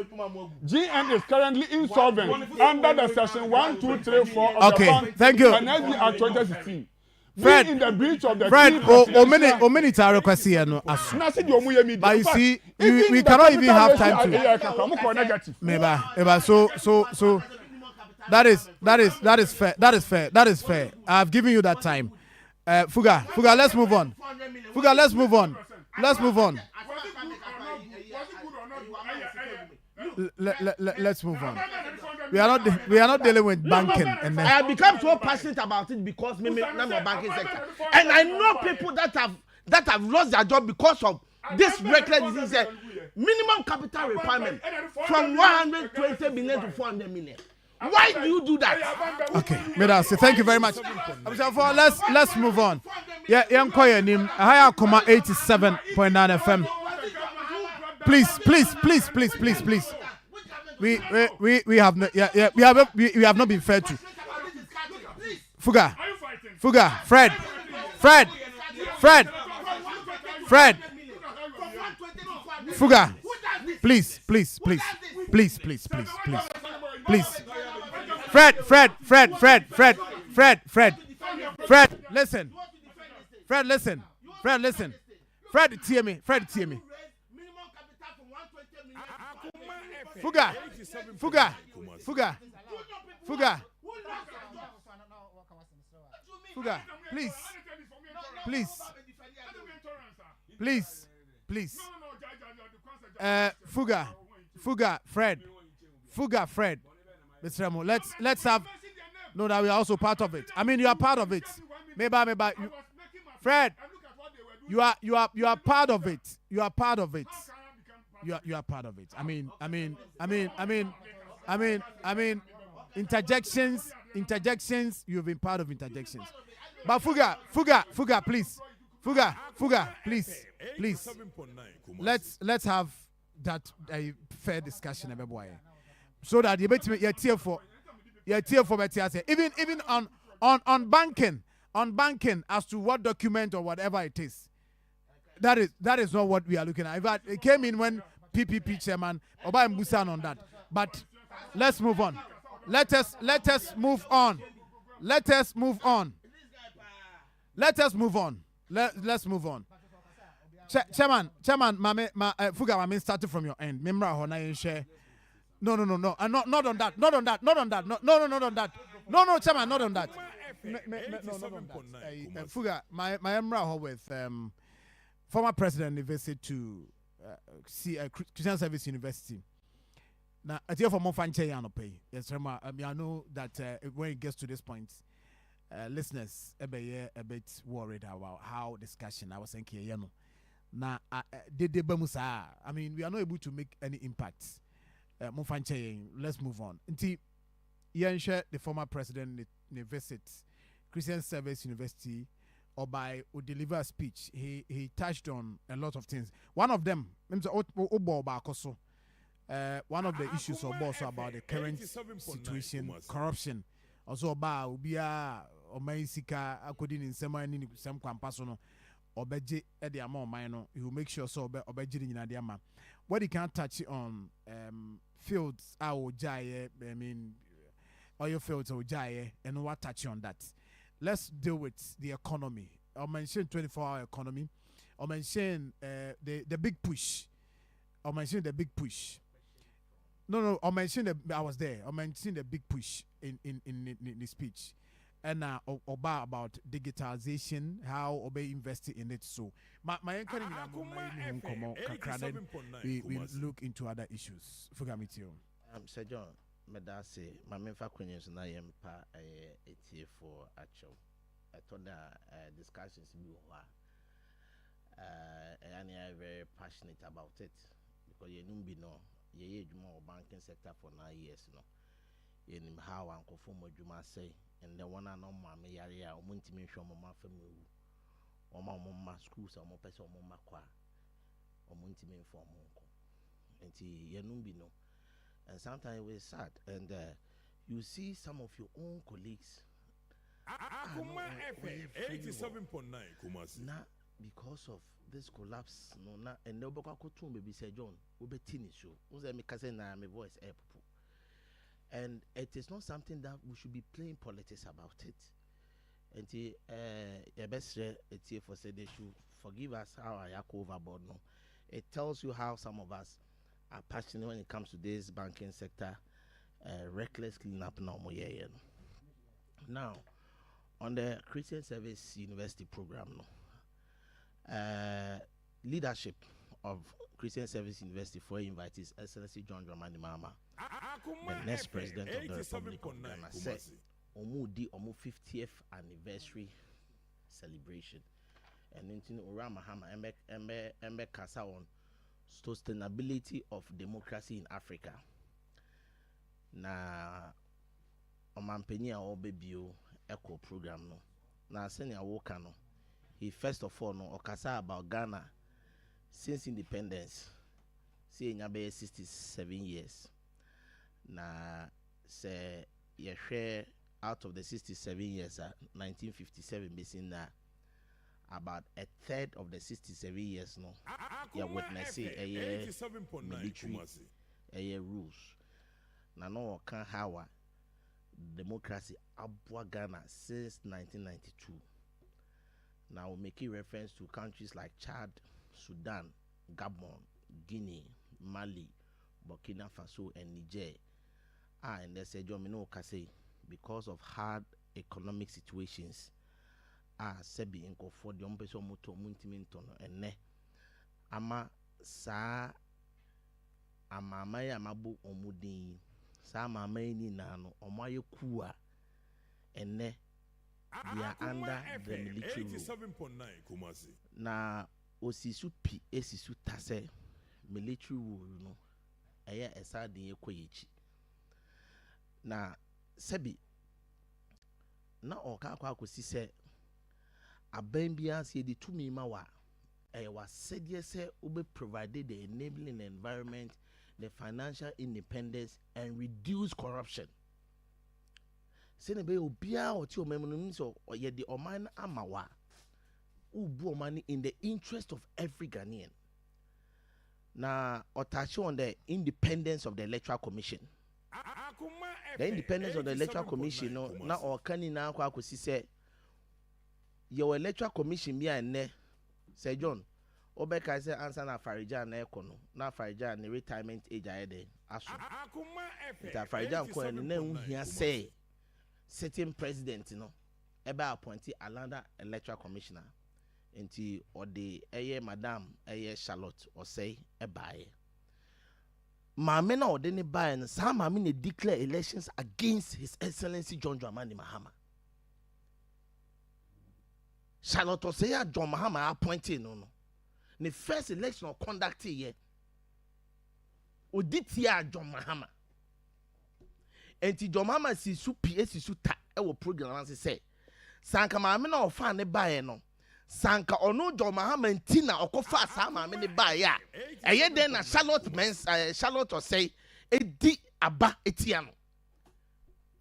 GN is currently insolvent under the section 1, 2, 3, 4 of the Bank thank you. and Act 2016. Fred, in the breach of the Fred, minute I request here no. But you see, we cannot even have time to. Maybe. So that is fair. I've given you that time. Fuga, let's move on. Let's move on. We are not dealing with banking. And I have become so passionate about it because I'm a banking sector, and I know people that have lost their job because of this reckless disease. Minimum capital requirement from 120 million to 400 million. Why do you do that? Okay, Medasi, thank you very much. Let's move on. Yeah, Yankoya Nim, Higher Akoma 87.9 FM. Please. We have not, we have not been fair to. Fuga, Fred. Fuga, please. Fred, listen. Fred, hear me. Fuga, please. Fuga, Fred. Mr. Remo, let's have. No, that we are also part of it. I mean, you are part of it. Maybe. Fred, you are part of it. You are part of it. I mean, interjections. You've been part of interjections. But Fuga, please. Fuga, please. Let's have that fair discussion, everybody, so that you bet me you're tear for better. Even on banking as to what document or whatever it is. That is not what we are looking at. In fact, it came in when PPP chairman Oba Mbusan on that. But let's move on. Let us move on. Let's move on. Chairman, Fuga, started from your end. No. Not on that. No, Chairman, not on that. Fuga, my Emra with former president visit to Christian Service University. Now, I tell for more fan pay. Yes, I know that when it gets to this point, listeners a bit worried about how discussion. I was thinking, now, I mean, we are not able to make any impact. Let's move on. Until the former president visit Christian Service University or deliver a speech, he touched on a lot of things. One of them, one of the issues also about the current situation, corruption. Also about ubia or maisika according in some campasono or beji at the amount minor. He will make sure so obeji in Adiama. What he can't touch on fields our jaya, I mean oil fields or jaya, and what touch on that. Let's deal with the economy. I'll mention 24-hour economy. I'll mention the big push. I'll mention the big push. No. I mentioned I was there. I mentioned the big push in the speech, and about digitalization, how Obey invested in it. So my we look into other issues. Forget me too. Sir John, Medase, my main faculties na yempa etie for actual. I thought that discussions be and I'm very passionate about it because you know. Ye more banking sector for 9 years no in how uncle for Juma say and the one and on my area or muntimation of my family or my schools or my person or my qua or muntimin for monko and no and sometimes we're sad and you see some of your own colleagues Akoma FM 87.9 Kumasi. Now because of this collapse, and no boka kotum baby say John, we be tini show. Uze me cousin na my voice and it is not something that we should be playing politics about it. And the best it's here for say they should forgive us how I go overboard no. It tells you how some of us are passionate when it comes to this banking sector, reckless cleanup now. Now, on the Christian Service University program no. Leadership of Christian Service University for invitees Excellency John Dramani Mama, the next president of the Republic of Ghana, said Omudi 50th anniversary celebration and into Urama Hama Embe Kasa on sustainability of democracy in Africa. Na omampani a obebio echo program no na senior worker no he first of all no okasa about Ghana since independence see nyabe 67 years na say yehwe out of the 67 years 1957 basing na about a third of the 67 years no ya witnessing a military rules na no kan hawa democracy abwa Ghana since 1992. Now we make reference to countries like Chad, Sudan, Gabon, Guinea, Mali, Burkina Faso, and Niger. And they say, Jomino Kase, because of hard economic situations, Sebi inko for the umpeso moto muntimintono and ne ama sa amamaya mabu omudi sa mamay ni nano omaye kuwa and ne they are under the military rule. Na osisu pi esisu tase military rule no eye esa de ekweyichi na Sebi na oka kwa akosi se aban bia se de tumi ma wa was said yes ube provided the enabling environment, the financial independence and reduce corruption. Senebe obia oti omemunu so ye de oman amawa ubu omani in the interest of every Ghanaian. Na otachi on the independence of the Electoral Commission. The independence of the Electoral Commission no na okani na akwa akosi se your Electoral Commission bi ane say John obeka say answer na Farijan na ekono na Farijan ni retirement age ayede aso ta Farijan ko en na ehia say sitting president no ebe appoint another Electoral Commissioner enti ode eye madam eye Charlotte or say ebaye maame na ode ne bae no sa maame ne declare elections against His Excellency John Dramani Mahama. Charlotte say John Mahama appointed no. The first election of conduct here. Oditia John Mahama. And John Mahama si su PS su ta e wo program an say. Sanka maame na ofa ne bae no. Sanka ono John Mahama ntina okofa sa maame ne bae ya. Eye den na Charlotte Charlotte say edi aba etia no.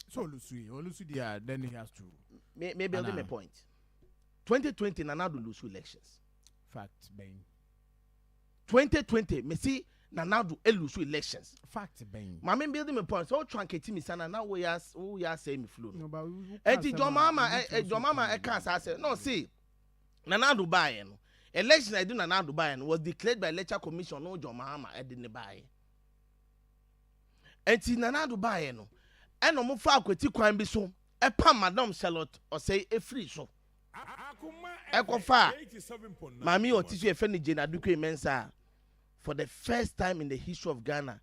So Olusu there then he has to maybe build my point. 2020 Nanado lose elections. Fact, Ben. 2020, me see Nanado lose elections. Fact, Ben. Mama building my point. So truncate me sana now we are saying me flu. No, but John Mama can't say no. See, Nanado buy no election I do Nanado buy was declared by Electoral Commission. No John Mahama I didn't buy. Enti Nanado buy no. And no more far kweti kwan bi so. E pa Madam Charlotte or say a free so. Ekofa Mami Otisu Efeni Jena Duke Mensa for the first time in the history of Ghana,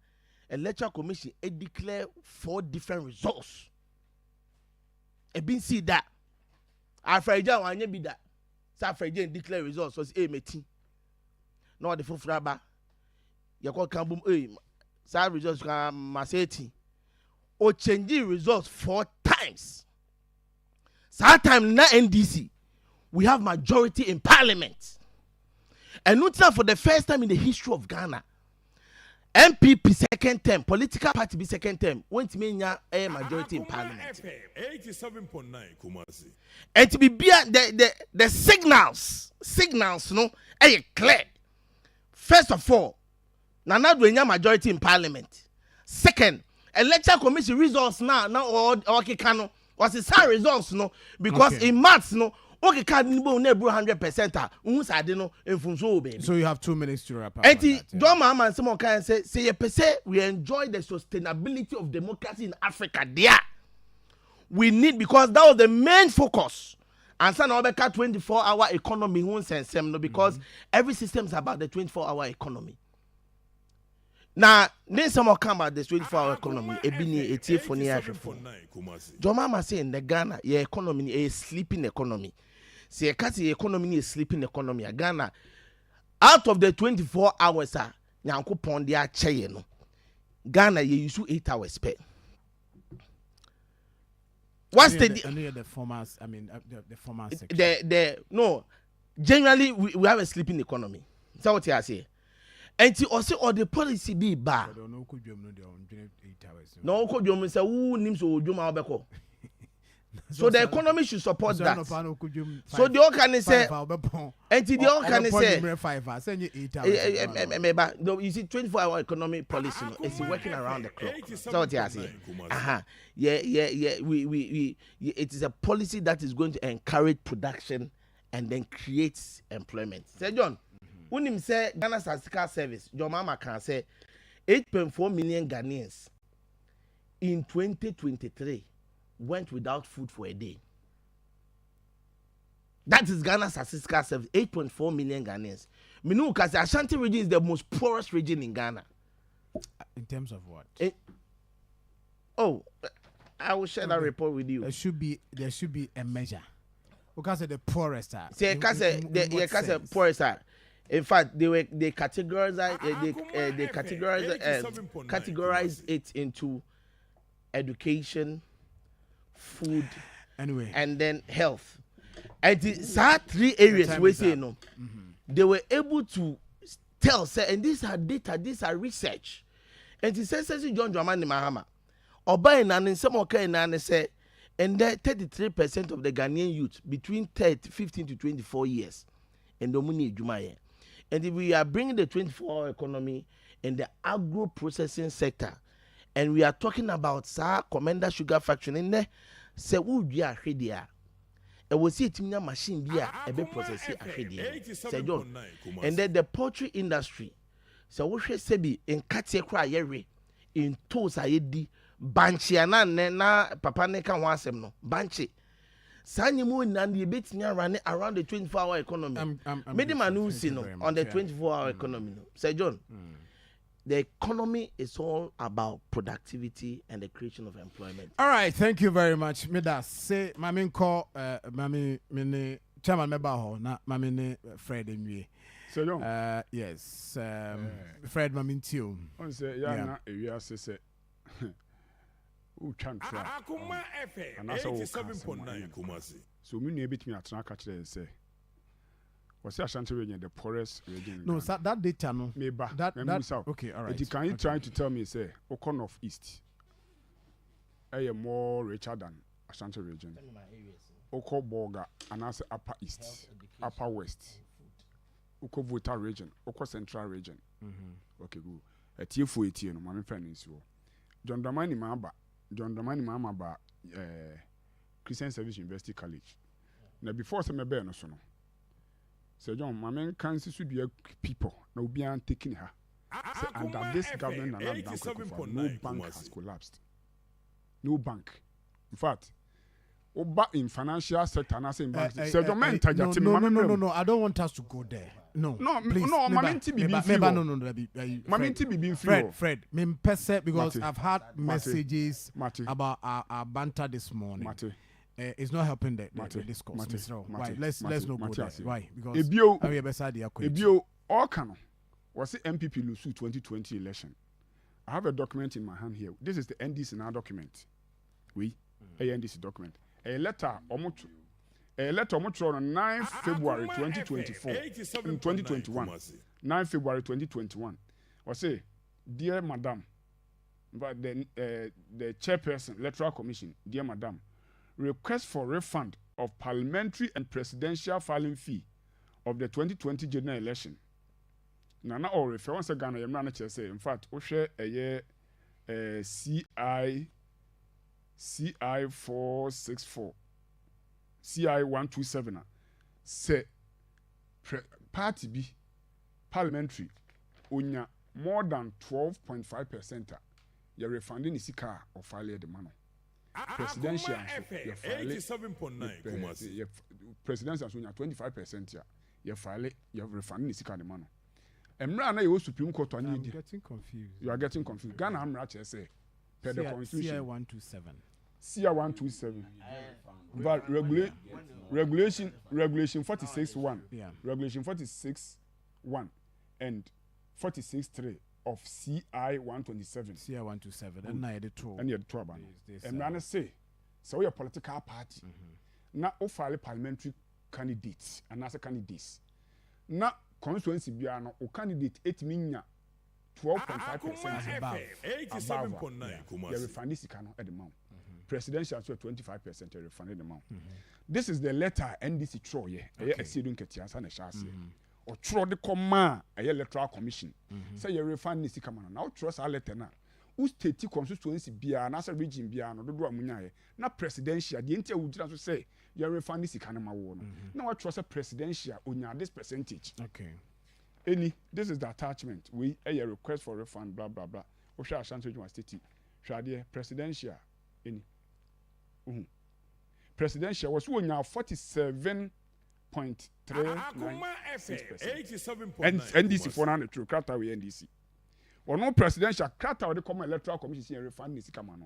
Electoral Commission declare 4 different results. Been see that. Afraija wanye bi that. Sa Afraija declare results was meti. No the fufraba. Yako kambum sa results ka maseti. O change results 4 times. Sa time na NDC. We have majority in parliament. And not for the first time in the history of Ghana. MPP second term, political party be second term. Won't mean a majority in parliament. 87.9 Kumasi. And to be the signals, no, clear. First of all, Nana do majority in parliament. Second, Electoral Commission results now okay cano was the results no because in March no. Okay, can't never 100%. So you have 2 minutes to wrap up. And John Mahama and someone can say we enjoy the sustainability of democracy in Africa. There, we need because that was the main focus. And so now 24-hour economy because every system is about the 24-hour economy. Now, then someone come about the 24-hour economy. John Mahama say in the Ghana, your economy is sleeping economy. See, a cat economy is sleeping economy. Ghana, out of the 24 hours, Yanko Pondia Chayeno. Ghana, you use 8 hours pay. What's the formers? I mean, the former section. No, generally we have a sleeping economy. Is that what you are saying? And also or the policy be bad. No, could you know their own 8 hours? No, could you say who names or do my beko? So the economy should support that. So the all can say, and the all can say, 5 hours, 8 hours. No, you see, 24-hour economic policy is working around the clock. That's what you say. Yeah. It is a policy that is going to encourage production and then creates employment. Say John, when him say Ghana Statistical Service, your mama can say 8.4 million Ghanaians in 2023. Went without food for a day. That is Ghana's statistical service. 8.4 million Ghanaians. Minu because the Ashanti region is the most poorest region in Ghana. In terms of what? I will share that report with you. There should be a measure. Because the poorest are. See, the poorest are. In fact, they categorize it into education, food, and then health. And these are 3 areas we say no. They were able to tell, say, and these are data, these are research. And it says John Dramani Mahama. Oba and some okay and say, and then 33% of the Ghanaian youth between 15 to 24 years, and the money Jumaye. And if we are bringing the 24-hour economy in the agro processing sector, and we are talking about Commander Sugar Factory in there. Say would be a hedia. I will see it in a machine be a bit processing a hedia. Say John. And then the poultry industry. So we should say be in Katia cry yeri in toes I di banchi na papa ne can want some no banchi. Sani mo and the bit near running around the 24-hour economy. Made man who see no on the 24-hour economy. Say John. The economy is all about productivity and the creation of employment. All right, thank you very much. Mida say mami call mami mini chairman member ho na mami ne Fred Enwie. So yes, Fred mami tio. On say na ewia say who chan try. Akoma FM 87.9 Kumasi. So me no bit me atena ka kire say was Ashanti region the poorest region? No, that data no. That okay, all right. Can you try to tell me say Okon of East? More richer than Ashanti region. Oko Borga and also Upper East, Upper West. Oko Volta region, Oko Central region. Okay, good. A tier 4 no, my friend is you. John Dramani Mama ba Christian Service University College. Now before some no so no. So John, my man can't see the people now be taking her. So under this government no bank has collapsed. No bank. In fact, in financial sector, and I say bank. So John, no. I don't want us to go there. No, please. No, Fred, me pese because I've had messages about our banter this morning. It's not helping the discourse. Why? Let's not go there. Why? Because we are beside the Ebio all canon was the MPP lose 2020 election. I have a document in my hand here. This is the NDC now document. NDC document. A letter on 9 February 2024 in 2021. 9 February 2021. I say, dear Madam, but the chairperson, Electoral Commission, dear Madam, request for refund of parliamentary and presidential filing fee of the 2020 general election. Nana or refer once again, I am not say. In fact, we share a year CI 464, CI 127. Say party B parliamentary onya more than 12.5%. You're refunding the car or file the money. Presidential, presidential, 25%. You file it, you're refunding the car the money. And now you Supreme Court. I'm getting confused. You are getting confused. Ghana, I'm right to say, per the Constitution. CI 127. CI 127. But regulation 46.1. Yeah. Regulation 46.1 and 46.3 of CI 127. CI 127. And now the two. And you're the two. And I say, So we a political party. Na o file parliamentary candidates and as a candidates. Na constituency biya no o candidate 8 minya 12.5% above. 87.9 You refund this no at the amount. Presidential so 25% you refund the amount. This is the letter NDC throw ye. I see don't get answer na chance. Or throw the command electoral commission. Say you refund this come on. Now trust our letter na. Who state constituency biya na sa region biya no do amunya ye. Na presidential the enti would just say you refund this kind of wo no. Now what trust a presidential onya this percentage. Okay. Any, this is the attachment. We a request for refund, blah blah blah. Osha Ashanti Juma State. Shadi presidential. Any. Presidential was when now 47.39%. And NDC for now the true crata we NDC. Or no presidential crata or the common electoral commission and refund this come on.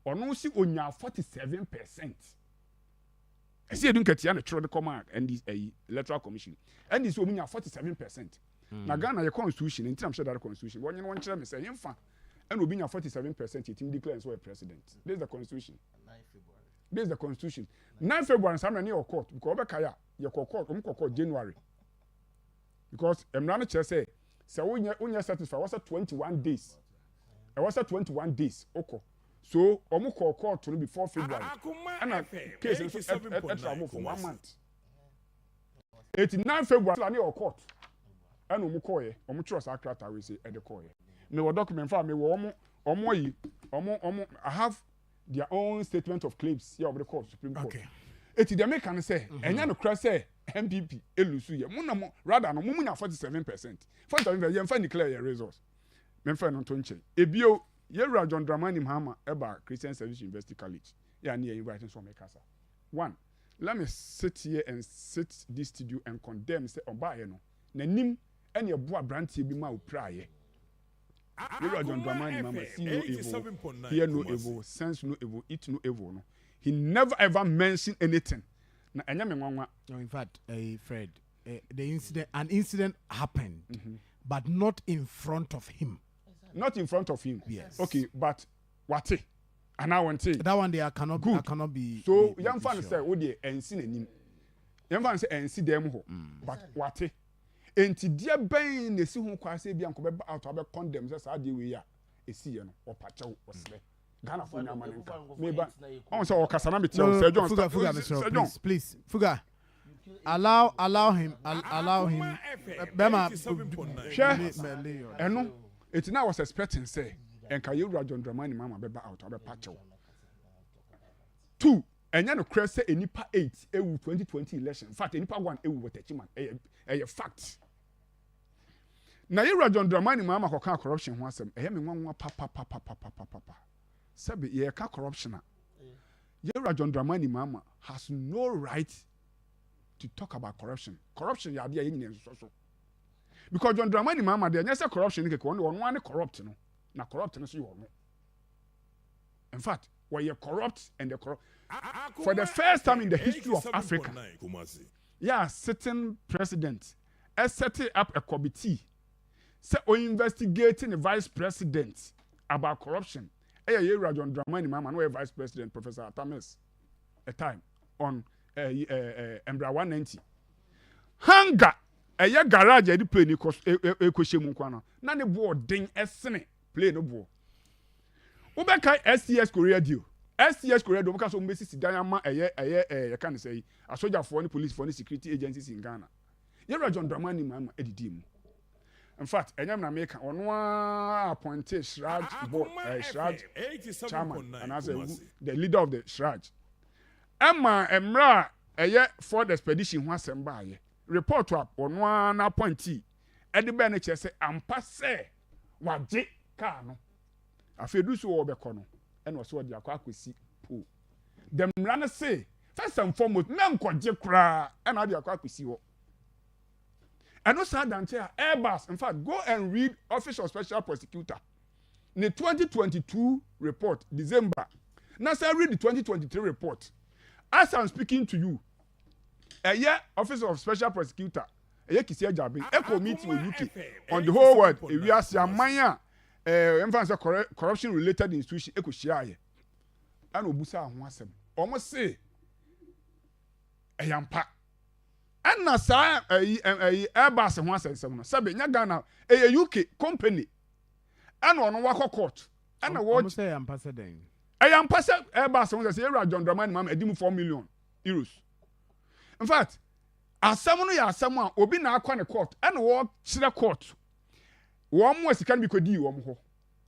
Or no see on now 47%. I see you don't get the true the command and this electoral commission. And this woman are 47%. Now Ghana your constitution in terms of that constitution. One you want to say infa and will be 47% it declares who a president. This is the constitution. 9 February. This is the constitution. 9 February some near court because obekaya your court January. Because Emrano chair say when you satisfied was 21 days. It was 21 days. Okay. So omu court to before February. And a case is travel for 1 month. 89 February na near court. And omu koye omu trust akrata we say e de koye. Me wo document for me wo omu I have their own statement of claims here of the court Supreme Court. Okay. Eti dem can say enya no kra say MPP elusu ye. Mo rather no mo nya 47%. 47% ye mfa declare your results. Me mfa no to nche. Ebio Yewura John Dramani Mahama eba Christian Service University College. Yeah, near inviting from Ekasa. One, let me sit here and sit this studio and condemn say oba no. Nanim any boa brantie bi ma upraye. Yewura John Dramani Mahama see no evil, hear no evil, sense no evil, eat no evil no. He never ever mentioned anything. Na enya me nwanwa. No, in fact, Fred, an incident happened, but not in front of him. Not in front of him. Yes. Okay, but what? And I want to say that one day I cannot be. So young fan say, "Oh dear, and see him." Young fan say, "And see them ho." But what? Enti dear ben ne si hu kwa say bi anko be out abe condemn say sa de we ya e si ye no o pacha o sele Ghana for nyama nka me ba on say o kasa na me tell say John Fuga, please Fuga, allow him Bema eno it now was expecting say enka Yewura John Dramani Mahama be out abe pacha 2 enya no cra say enipa 8 ewu 2020 election in fact enipa 1 ewu watachiman a fact. Na Yewura John Dramani Mahama koka corruption ho asem me nwanwa papa sabe ye ka corruption a Yewura John Dramani Mahama has no right to talk about corruption ya dia yin so because John Dramani Mahama dey say corruption ke ko one corrupt no na corrupt no so you no in fact we are corrupt and the corrupt for the first time in the history of Africa. Yeah, sitting president set up a committee say investigating the vice president about corruption. Yewura John Dramani Mahama no vice president Professor Atamis a time on Embra 190 hanga garage edi play ni ekoshemu kwa na ne board den esene play no bo ubeka STS Korea deal STS Korea do because mbesi sidan ama you can say a soldier for any police for any security agencies in Ghana. Yewura John Dramani Mahama edidi mu. In fact, enyam na make ono appointed Shraj chairman and as the leader of the Shraj. Emra for the expedition ho asemba aye. Report up ono na appointee edi be na che say ampa se waje ka no. Afedu so obekọ no. And was what you are kwasi po. Them run say first and foremost, men kwaje kra and how you are kwasi wo. And no sad than Airbus. In fact, go and read Office of Special Prosecutor. In the 2022 report, December. Now say read the 2023 report. As I'm speaking to you, a year Office of Special Prosecutor, a year Kisia Jabi, Echo meeting with UK on the whole world. We are Siamaya. Corruption related institution eko share ana obusa ho asɛm ɔmo se ɛyampa ana saa Airbus ho asɛm no sɛbe nya Ghana UK company ana ɔno wakɔ court ana ɔmo say ambassador ɛyampa sɛ Airbus ho sɛ yɛwura John Dramani Mahama edi mu €4 million. In fact asɛm no yɛ asɛm a obi na akɔ ne court ana wɔ kyerɛ court wɔn mo sika no bi kɔdi wɔn ho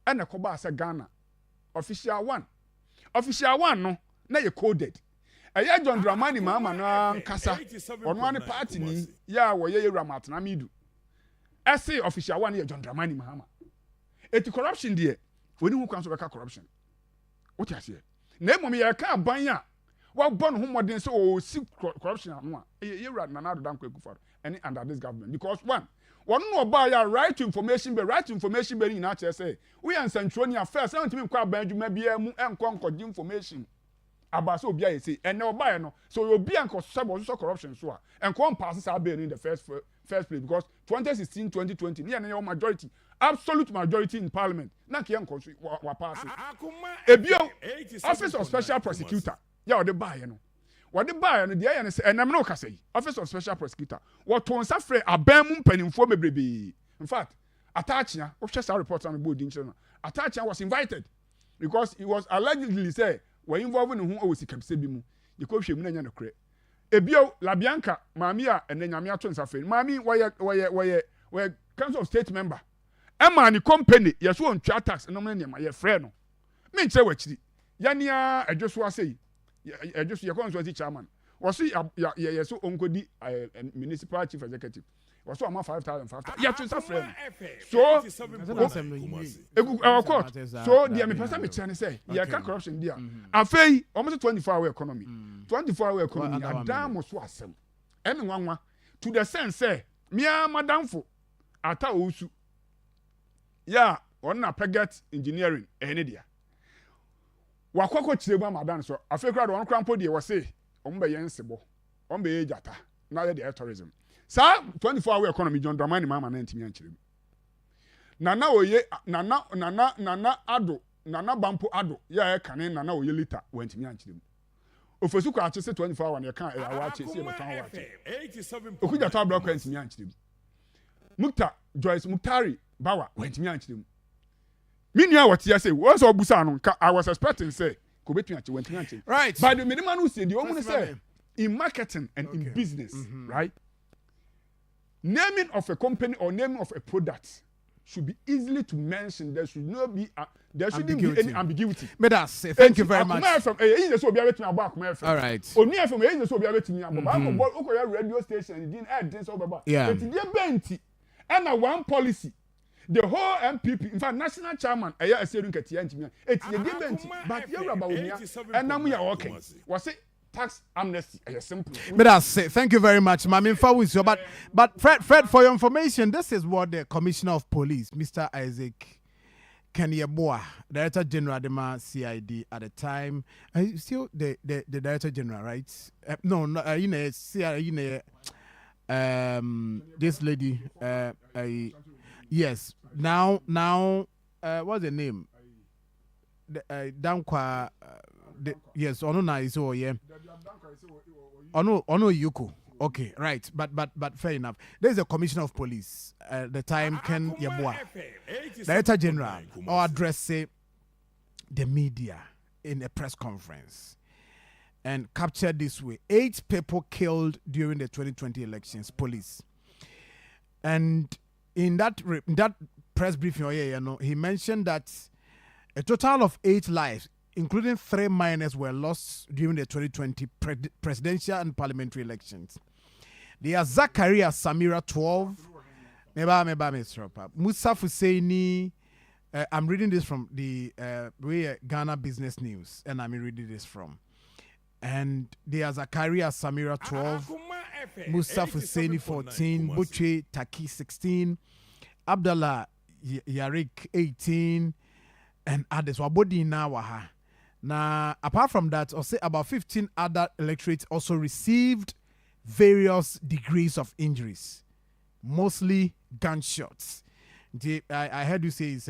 ɛna kɔba asɛ Ghana official one no na yɛ coded ɛyɛ John Dramani Mahama no nkasa ɔno ane party ni ya wɔyɛ yɛwura Matena Midu ɛse official one yɛ John Dramani Mahama eti corruption deɛ oni hu kwan so bɛka corruption wote aseɛ na emom yɛ ka ban a wɔbɔ no ho mmɔden sɛ ɔsi corruption ano a yɛwura Nana Addo Dankwa Akufo-Addo ɛne under this government because one wɔn no ɔbaa yɛ right to information bɛ nyinaa kyerɛ sɛ woyɛ nsɛntwerɛni a first sɛ ntumi nkɔ aban adwuma biara mu nkɔgye information aba sɛ obi ayɛ sei ɛnɛ ɔbaeɛ no so obi ankɔsɛ bɔ ɔsosɔ corruption so a nkɔn paase saa bɛɛ no in the first place because 2016 2020 ne yɛ ne yɛ majority absolute majority in parliament na kiyɛ nkɔ so wa paase ebio office of special prosecutor yɛ ɔde baeɛ no wɔde baeɛ no deɛ yɛ ne sɛ ɛnam na ɔkasa yi office of special prosecutor wɔto nsa frɛ aban mu mpanimfoɔ bebrebe in fact Atachia wohwɛ saa report on board din kyerɛ no Atachia was invited because he was allegedly say were involved in who was sikapse bi mu de kɔ hwɛ mu na nya no korɛ ebio Labianca maami a ɛnɛ nyame ato nsa frɛ maami wɔyɛ council of state member ɛma ne company yɛso on twa tax no ne nneɛma yɛ frɛ no me nkyerɛ wakyiri yanea adwoso asɛyi adwoso yɛ constituency chairman wɔso yɛ so onkodi municipal chief executive wɔso ama 5,000 yɛ to nsa frɛ no so court so deɛ mepɛ sɛ mekyerɛ ne sɛ yɛka corruption di a afei ɔmo sɛ 24-hour economy 24-hour economy adan mo so asɛm ɛne nwanwa to the sense sɛ mia madamfo ata osu ya ɔno na Peget engineering ɛne dia wakɔkɔ kyerɛ mu amadan so afei kora de ɔno kora mpo deɛ wɔse ɔmo bɛyɛ nsebɔ ɔmo bɛyɛ jata na yɛ de tourism saa 24-hour economy John Dramani Mahama na ntimi ankyerɛ mu nana oye nana bampo ado ya kane nana oye liter wantimi ankyerɛ mu ofesu kɔ akye se 24-hour na yɛka ɛyɛ awa akye se yɛbɛtɔn awa akye okuja tɔ abira kɔ ntimi ankyerɛ mu Muktari Bawa wantimi ankyerɛ mu minua wɔte ase wɔn sɛ ɔbusa no I was expecting say ko betumi akye wantimi ankyerɛ right but the minimum no say the omu say in marketing and in business right naming of a company or naming of a product should be easily to mention. There should not be there shouldn't be any ambiguity. But that's thank you very much. All right. Only from radio station didn't add this over. Yeah. And one policy. The whole MPP, in fact, national chairman, I a certain Katian, it's the benti, but you're about and now we are okay. Was it tax amnesty? Simple. But that's it. Thank you very much, Mami Fawisio. But Fred, for your information, this is what the Commissioner of Police, Mr. Isaac Kanyeboa, Director General Dema CID at the time, still the Director General, right? This lady, yes. Now, what's the name? Dankwa. Yes, Onuna is yeah. Ono Yuko. Okay, right. But fair enough. There's a commissioner of police. The time Ken Yeboah, Director General, or address the media in a press conference and captured this way: 8 people killed during the 2020 elections. Police, and in that press briefing, he mentioned that a total of 8 lives, including 3 minors, were lost during the 2020 presidential and parliamentary elections. They are Zakaria Samira 12, Musa Husseini. I'm reading this from the Ghana Business News, and I'm reading this from. And they are Zakaria Samira 12, Musa Husseini 14, Butche Taki 16, Abdallah Yarik 18, and others. Wabodi Nawaha. Now, apart from that, I'll say about 15 other electorates also received various degrees of injuries, mostly gunshots. I heard you say it's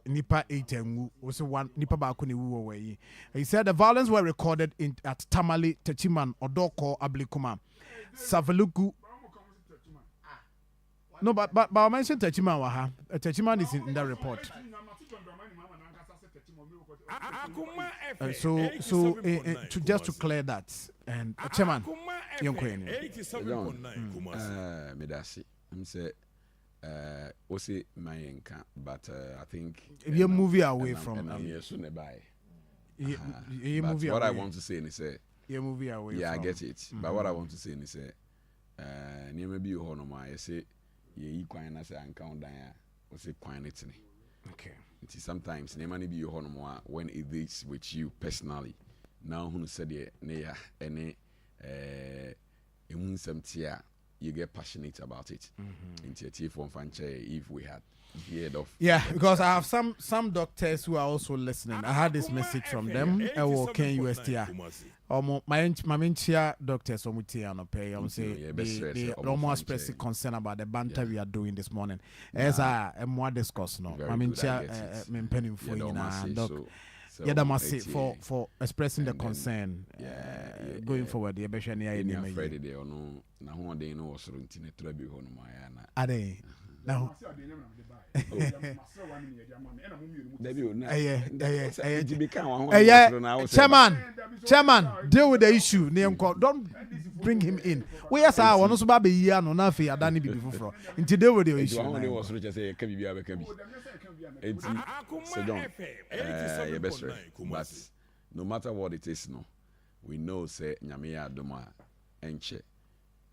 nipa 8 and was one nipa bakuni wu. He said the violence were recorded at Tamale, Techiman, Odoko, Ablikuma, Savaluku. No, but I mentioned Techiman waha. Techiman is in that report. So to just to clear that and Chairman, Medasi, I'm say Osi Mayenka, but I think you movie away from but what I want to say is you movie away. Yeah, I get it. But what I want to say is near maybe you hold on my say ye quine as I encounter or say quine it. Okay. Sometimes ne money be your home when it is with you personally. Now who said yeah, near any you get passionate about it. Into from Fanche if we had heard of because I have some doctors who are also listening. I had this message from them. Ken USTR. My doctors they almost express concern about the banter we are doing this morning. As I am more discussed now. For expressing the concern going forward. Now, Chairman, deal with the issue. Don't bring him in. We are saying one also be here no na fe adani bi before. Until deal with the issue. But no matter what it is, no, we know say Nyame Adoma enche.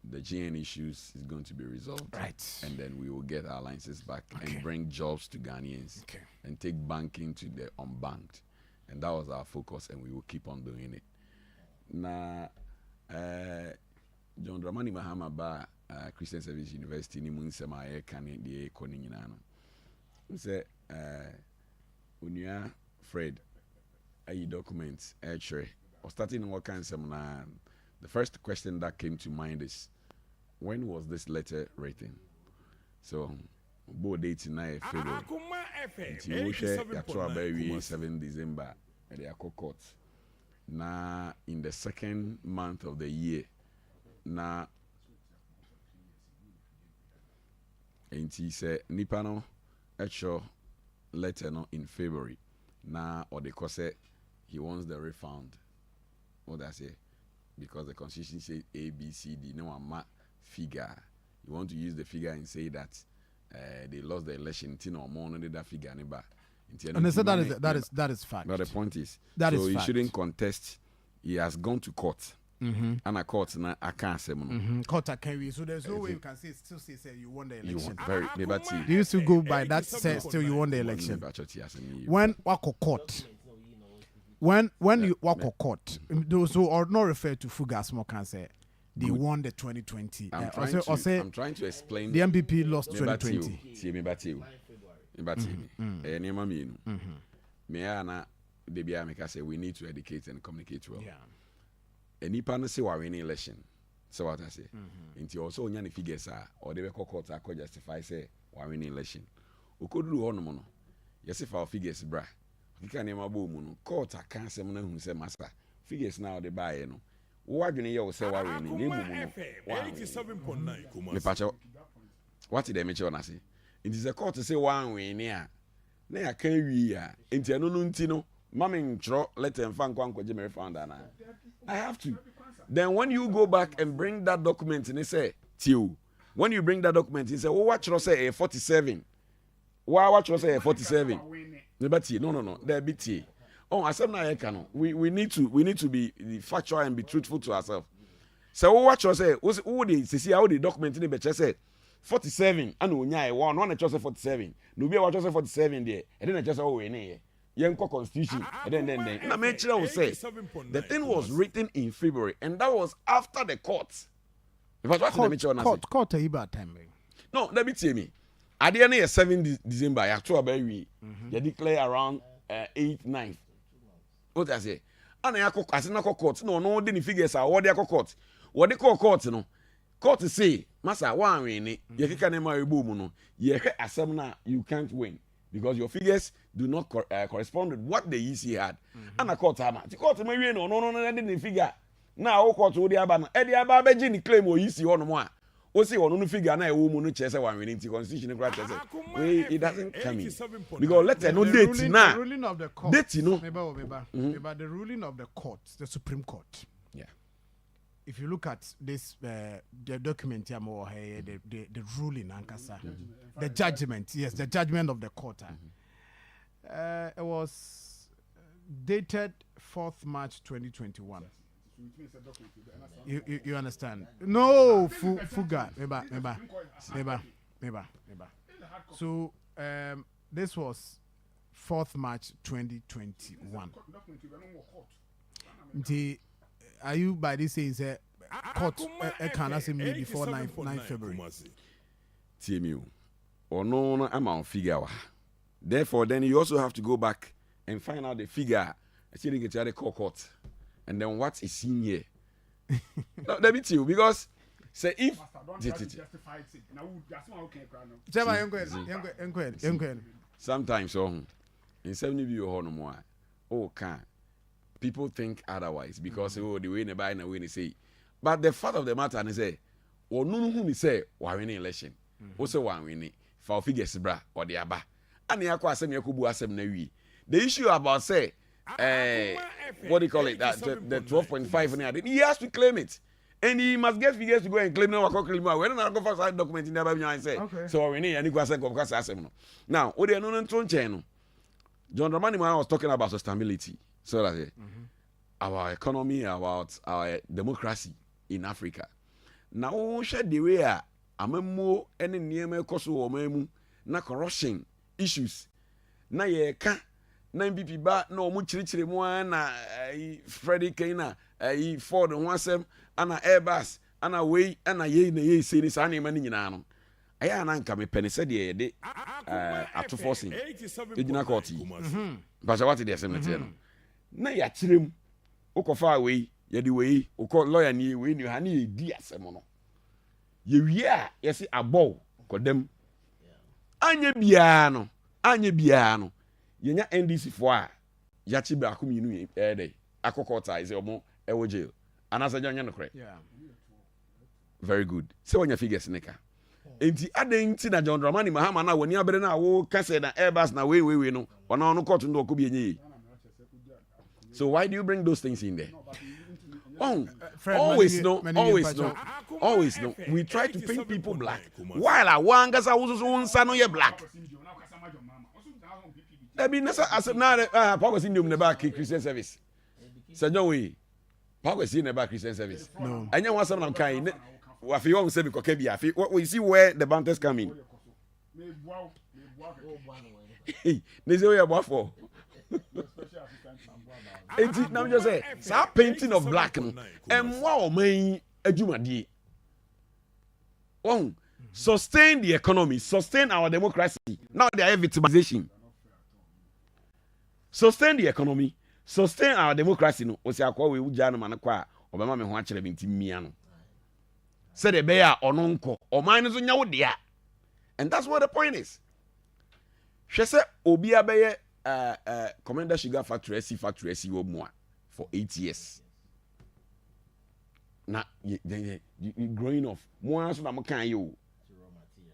The GN issues is going to be resolved. Right. And then we will get our licenses back and bring jobs to Ghanaians and take banking to the unbanked. And that was our focus, and we will keep on doing it. Now, John Dramani Mahama Ba Christian Service University ni munsema kani die koni nyinano. Say unia Fred ayi documents or starting what kind of the first question that came to mind is, when was this letter written? So, board date tonight, February. 7 December at the court. Now, in the second month of the year, now, and he said, Nipano, actual letter no in February. Now, or the course he wants the refund. What I say? Because the constitution says A, B, C, D, no one figure. You want to use the figure and say that they lost the election, or more than that figure. And they said that is fact. But the point is, that so is he fact. shouldn't contest. He has gone to court. And a court now I can't say court can we, so there's no way you can still say you won the election. You used to go by that say still you won the election. When wako court. When you walk a court, those who are not referred to Fugas more can say they won the 2020. I'm trying to explain. The MPP lost 2020. We need to educate and communicate well. And if I say we're winning election, so what I say. Until also any figures or they were court I could justify say we're winning election. We could do on mono. Yes, if our figures bra. You can't name a boom. Court, I can't say, who say, Master. Figures now, they buy, you know. What do you say? What did they mention? I say, it is a court to say one way near. Nay, I can't be here. Into no nuntino, mammy, let them find one Jimmy found. I have to. Then when you go back and bring that document and they say, Tio, when you bring that document, he say, oh, what should I say? 47. Why, what should I say? 47. No. They're BT. Oh, I said no. We need to be factual and be truthful to ourselves. So what you say? Who they see how the document in the betcha say 47. I know one just say 47. No be what just say 47 there. And then I just say oh we Yanko constitution. And then I make sure I say the thing was written in February, and that was after the court. If I court time. No, let me tell me. At the end of 7 December, you declare around 8, 9. What I say? And I court. No, didn't figures are what they court. What they call court, no. Court say, Massa, one win it. You can't marry boom, no. You can't win. because your figures do not correspond with what the EC had. And a court hammer. The court may no, didn't figure. Now, court would the Abana. Eddie Ababa Jenny claim or EC on one. O see one figure na a woman chese one winning the constitution it doesn't come in because let no date now. The ruling of the court. Date Maybe the ruling of the court, the Supreme Court. Yeah. If you look at this, the document the ruling Ankasa, the judgment, yes, the judgment of the court. It was dated 4th March 2021. You understand? No, Fuga, Meba. So this was 4th March 2021. Are you by this saying say court can ask me before 9 February? TMU or no amount figure. Therefore, then you also have to go back and find out the figure. I see get to the court. And then what is seen here? No, let me tell you, because say if sometimes in 70 view can people think otherwise because the way they buy and the way they say. But the fact of the matter is say or no who say why winning election. Also one winning for figures bra or the aba. And the the issue about say what do you call it? That the 12.5 he has to claim it. And he must get figures to go and claim no claim. When I go for side document in the Bible and say so we need and you go say now what they no channel. John Dramani was talking about sustainability. So that our economy, about our democracy in Africa. Now share the way amemo any nieme koso omemu na corruption issues. Na ye ka na MPP ba na omu chirichiri mu na Freddie Kaina Ford ho asem ana Airbus ana we ana ye na ye sei ni sa na mani nyina no aya na nka me pene se de ye de ato forcing ejina court ba sha what dey asem na no na ya chirem ukofa we ye de we ukọ lawyer ni we ni ha na ye di asem no ye wie a ye se abọ kodem anye bia no yenya NDC fo a yachi ba akum yinu dey akokota is omo ewo jail anasa janya no kre very good say wonya figures nika enti aden ti na John Dramani Mahama na woni abere na wo kase na Airbus na we no ona no court ndo okobi enye. So why do you bring those things in there? Always no. We try to paint people black. While I want us no ye black. I mean, as now, Paul was in the back Christian service. Sir John, we Paul was in the back Christian service. No. And you want some kind. What you want to say because what we see where the banters come in. They say we are about for. Now just say, so painting of black and wow, man, ejumadi. Sustain the economy, sustain our democracy. Now they are victimization. Sustain the economy, sustain our democracy. No, osi akwa we ujana manakwa obama me ho akere binti mia no. Say the bear ononko, o man so nya wo dia. And that's what the point is. She say obi abeye Commander Sugar Factory wo mua for 8 years. Now you growing off more so na mo kan you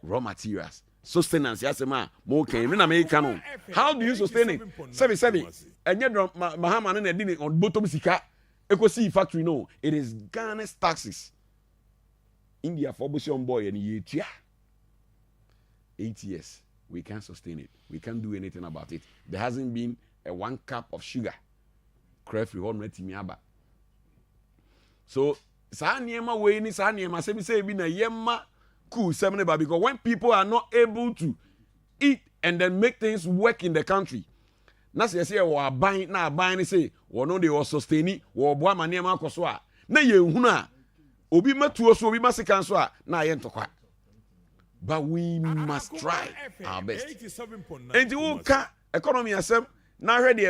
raw materials. Sustenance yasema mo kan me na me kan no. How do you sustain it? 7 enye Mahama na di on bottom sika ekosi factory no. It is Ghana's taxes. India for bosion boy and ye 8 years. We can't sustain it. We can't do anything about it. There hasn't been a 1 cup of sugar. Crayfish miaba. So, sa niema we ni sa niema say be na yema cool because when people are not able to eat and then make things work in the country, na say we buying say we no dey sustain we boa ma niema akoso a na ye hunu a obi matuo so obi masika so a na ye ntokwa. But we must try our best. And you can economy asem na ready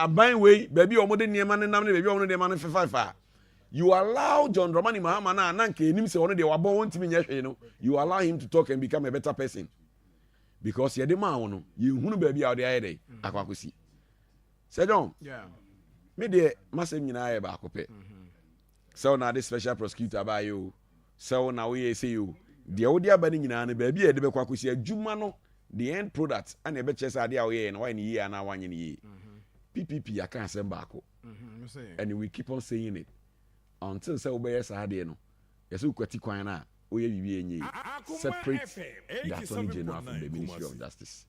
buying way baby omode niema ne nam ne baby omode niema ne 55. You allow John Dramani Mahama na nke enim se ono de wabo wontimi nya hwe no. You allow him to talk and become a better person. because yɛde ma wo no yɛhunu baabi a wode ayɛ dɛ akwakosi sɛ John me deɛ masɛm nyinaa yɛ baako pɛ sɛ wo na ade special prosecutor baayɛ o sɛ wo na woyɛ sɛ o deɛ wode aba no nyinaa no baabi a yɛde bɛkɔ akosi adwuma no the end product ana ɛbɛkyerɛ sɛ ade a woyɛɛ no wayɛ no yie anaa wanyɛ no yie PPP aka asɛm baako and we keep on saying it until sɛ wobɛyɛ saa adeɛ no yɛsɛ wokwati kwan no a woyɛ biribi ɛnyɛ separate the attorney general from the Ministry of Justice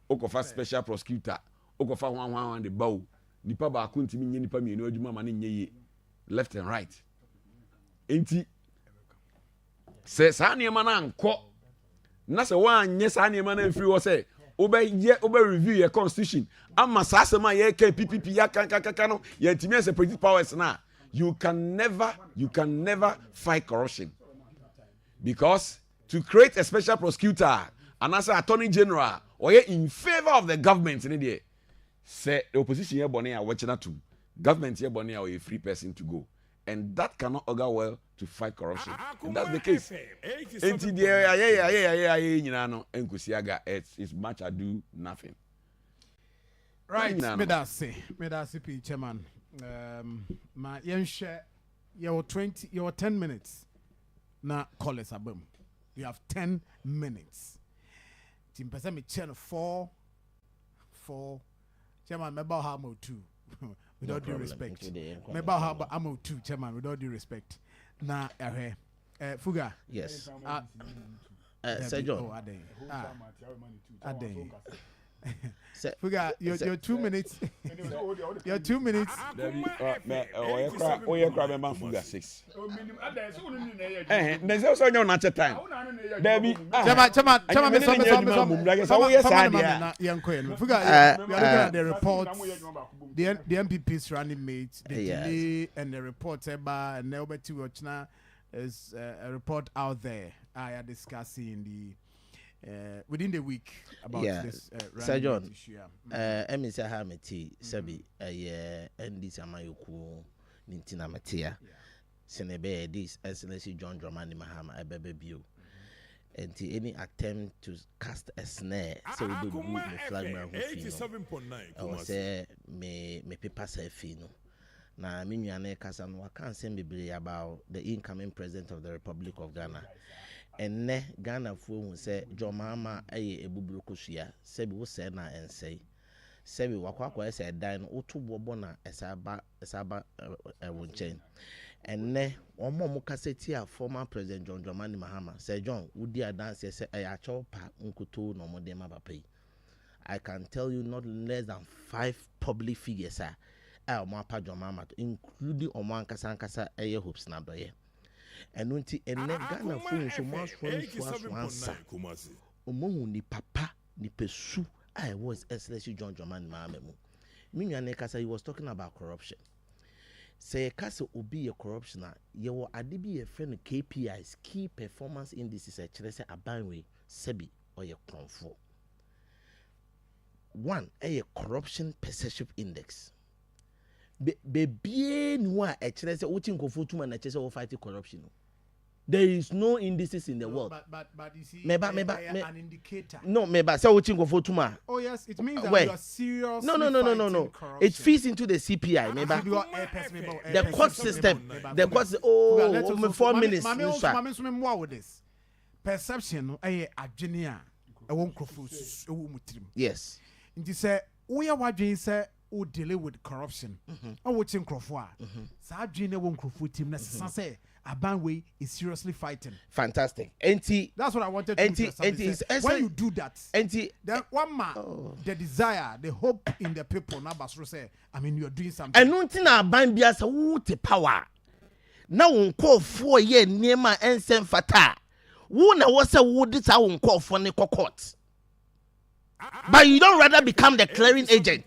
wokɔfa special prosecutor wokɔfa hwan de ba wo nipa baako ntimi nyɛ nipa mmienu adwuma ma ne nyɛ yie left and right enti sɛ saa nneɛma no ankɔ na sɛ woanyɛ saa nneɛma no amfiri hɔ sɛ wobɛ review your constitution ama saa asɛm a yɛka PPP yɛakakaka no yɛntimi ɛ separate powers no a you can never fight corruption because to create a special prosecutor and as an attorney general or in favor of the government in the say the opposition here bonnie are watching that too government here bonnie are a free person to go and that cannot augur well to fight corruption and that's the case it's much ado nothing right me that say P chairman my young share your 10 minutes na call us abam you have 10 minutes team person me channel 4 chairman me about how 2 with all due respect me about how I'm 2 chairman with all due respect na Fuga yes Sir John ade Fuga your 2 minutes your 2 minutes oye cry member Fuga 6 there's also no natural time Debbie chama me so Fuga you are looking at the reports the MPP's running mates the delay and the reports about and Nelbert Watchna is a report out there I are discussing the within the week about this Sir John emi say ha meti sabi ND Samayoku nintina metia senebe this excellency John Dramani Mahama ebebe bio and any attempt to cast a snare so we do me flag man who say me paper say fino na me nuane kasa no kan say bebre about the incoming president of the Republic of Ghana and Ghana fu say Jomama aye ebuburu kosua sebi wo say na ensei sebi wakwakwa say dan otu bobo na esaba wonchen enne omo mo kaseti a former president John Dramani Mahama say John wudi adanse say ayacho pa nkuto no mo dem abapai I can tell you not less than 5 public figures are mo pa John Mahama including omo ankasa eye hopes na doye and unti enne Ghana fu so mo answer omo ni papa ni pesu I was excellency John Dramani Mahama mu minwane kasa he was talking about corruption say kasa obi a corruption ye wo ade bi ye friend KPIs key performance indices e kire say abanwe sebi or ye konfo one a corruption perception index be ni wa e kire say wo chinkofo tuma na kire say wo fight corruption. There is no indices in the world. But you see, an indicator. No, say what you for tuma. Oh yes, it means that you are serious. No. It feeds into the CPI. The court system. The court. Oh, 4 minutes. Perception. Yes. It say we are watching say who deal with corruption. Oh, watching Crawford. So I dream won't Crawford team. Say. Abanwe is seriously fighting. Fantastic. That's what I wanted to say. When you do that, then one man, the desire, the hope in the people, now Basro say, I mean, you're doing something. And nothing Aban biasa who te power. Now on call 4 year Nema and Sen Fata. Who na was a wood this I won't call for Nico court. But you don't rather become the clearing agent.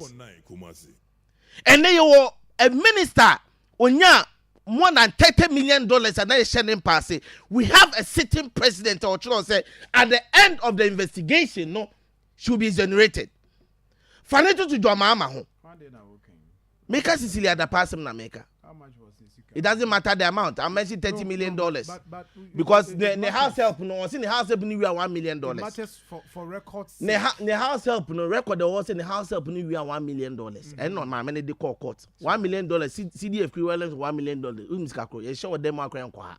And then you were a minister on ya. More than $30 million and then sharing pass. We have a sitting president or say at the end of the investigation, no, should be exonerated. Financial to Jomama home. Make Cecilia the person na make. How much was it? It doesn't matter the amount. I mentioned $30 million. But Because the house help, no, the house help we are $1 million. It matters for records. The house help, no record the was in the house help we are $1 million. And not my money they call court. $1 million. CD equivalent $1 million. Umiskako, you show them kwa.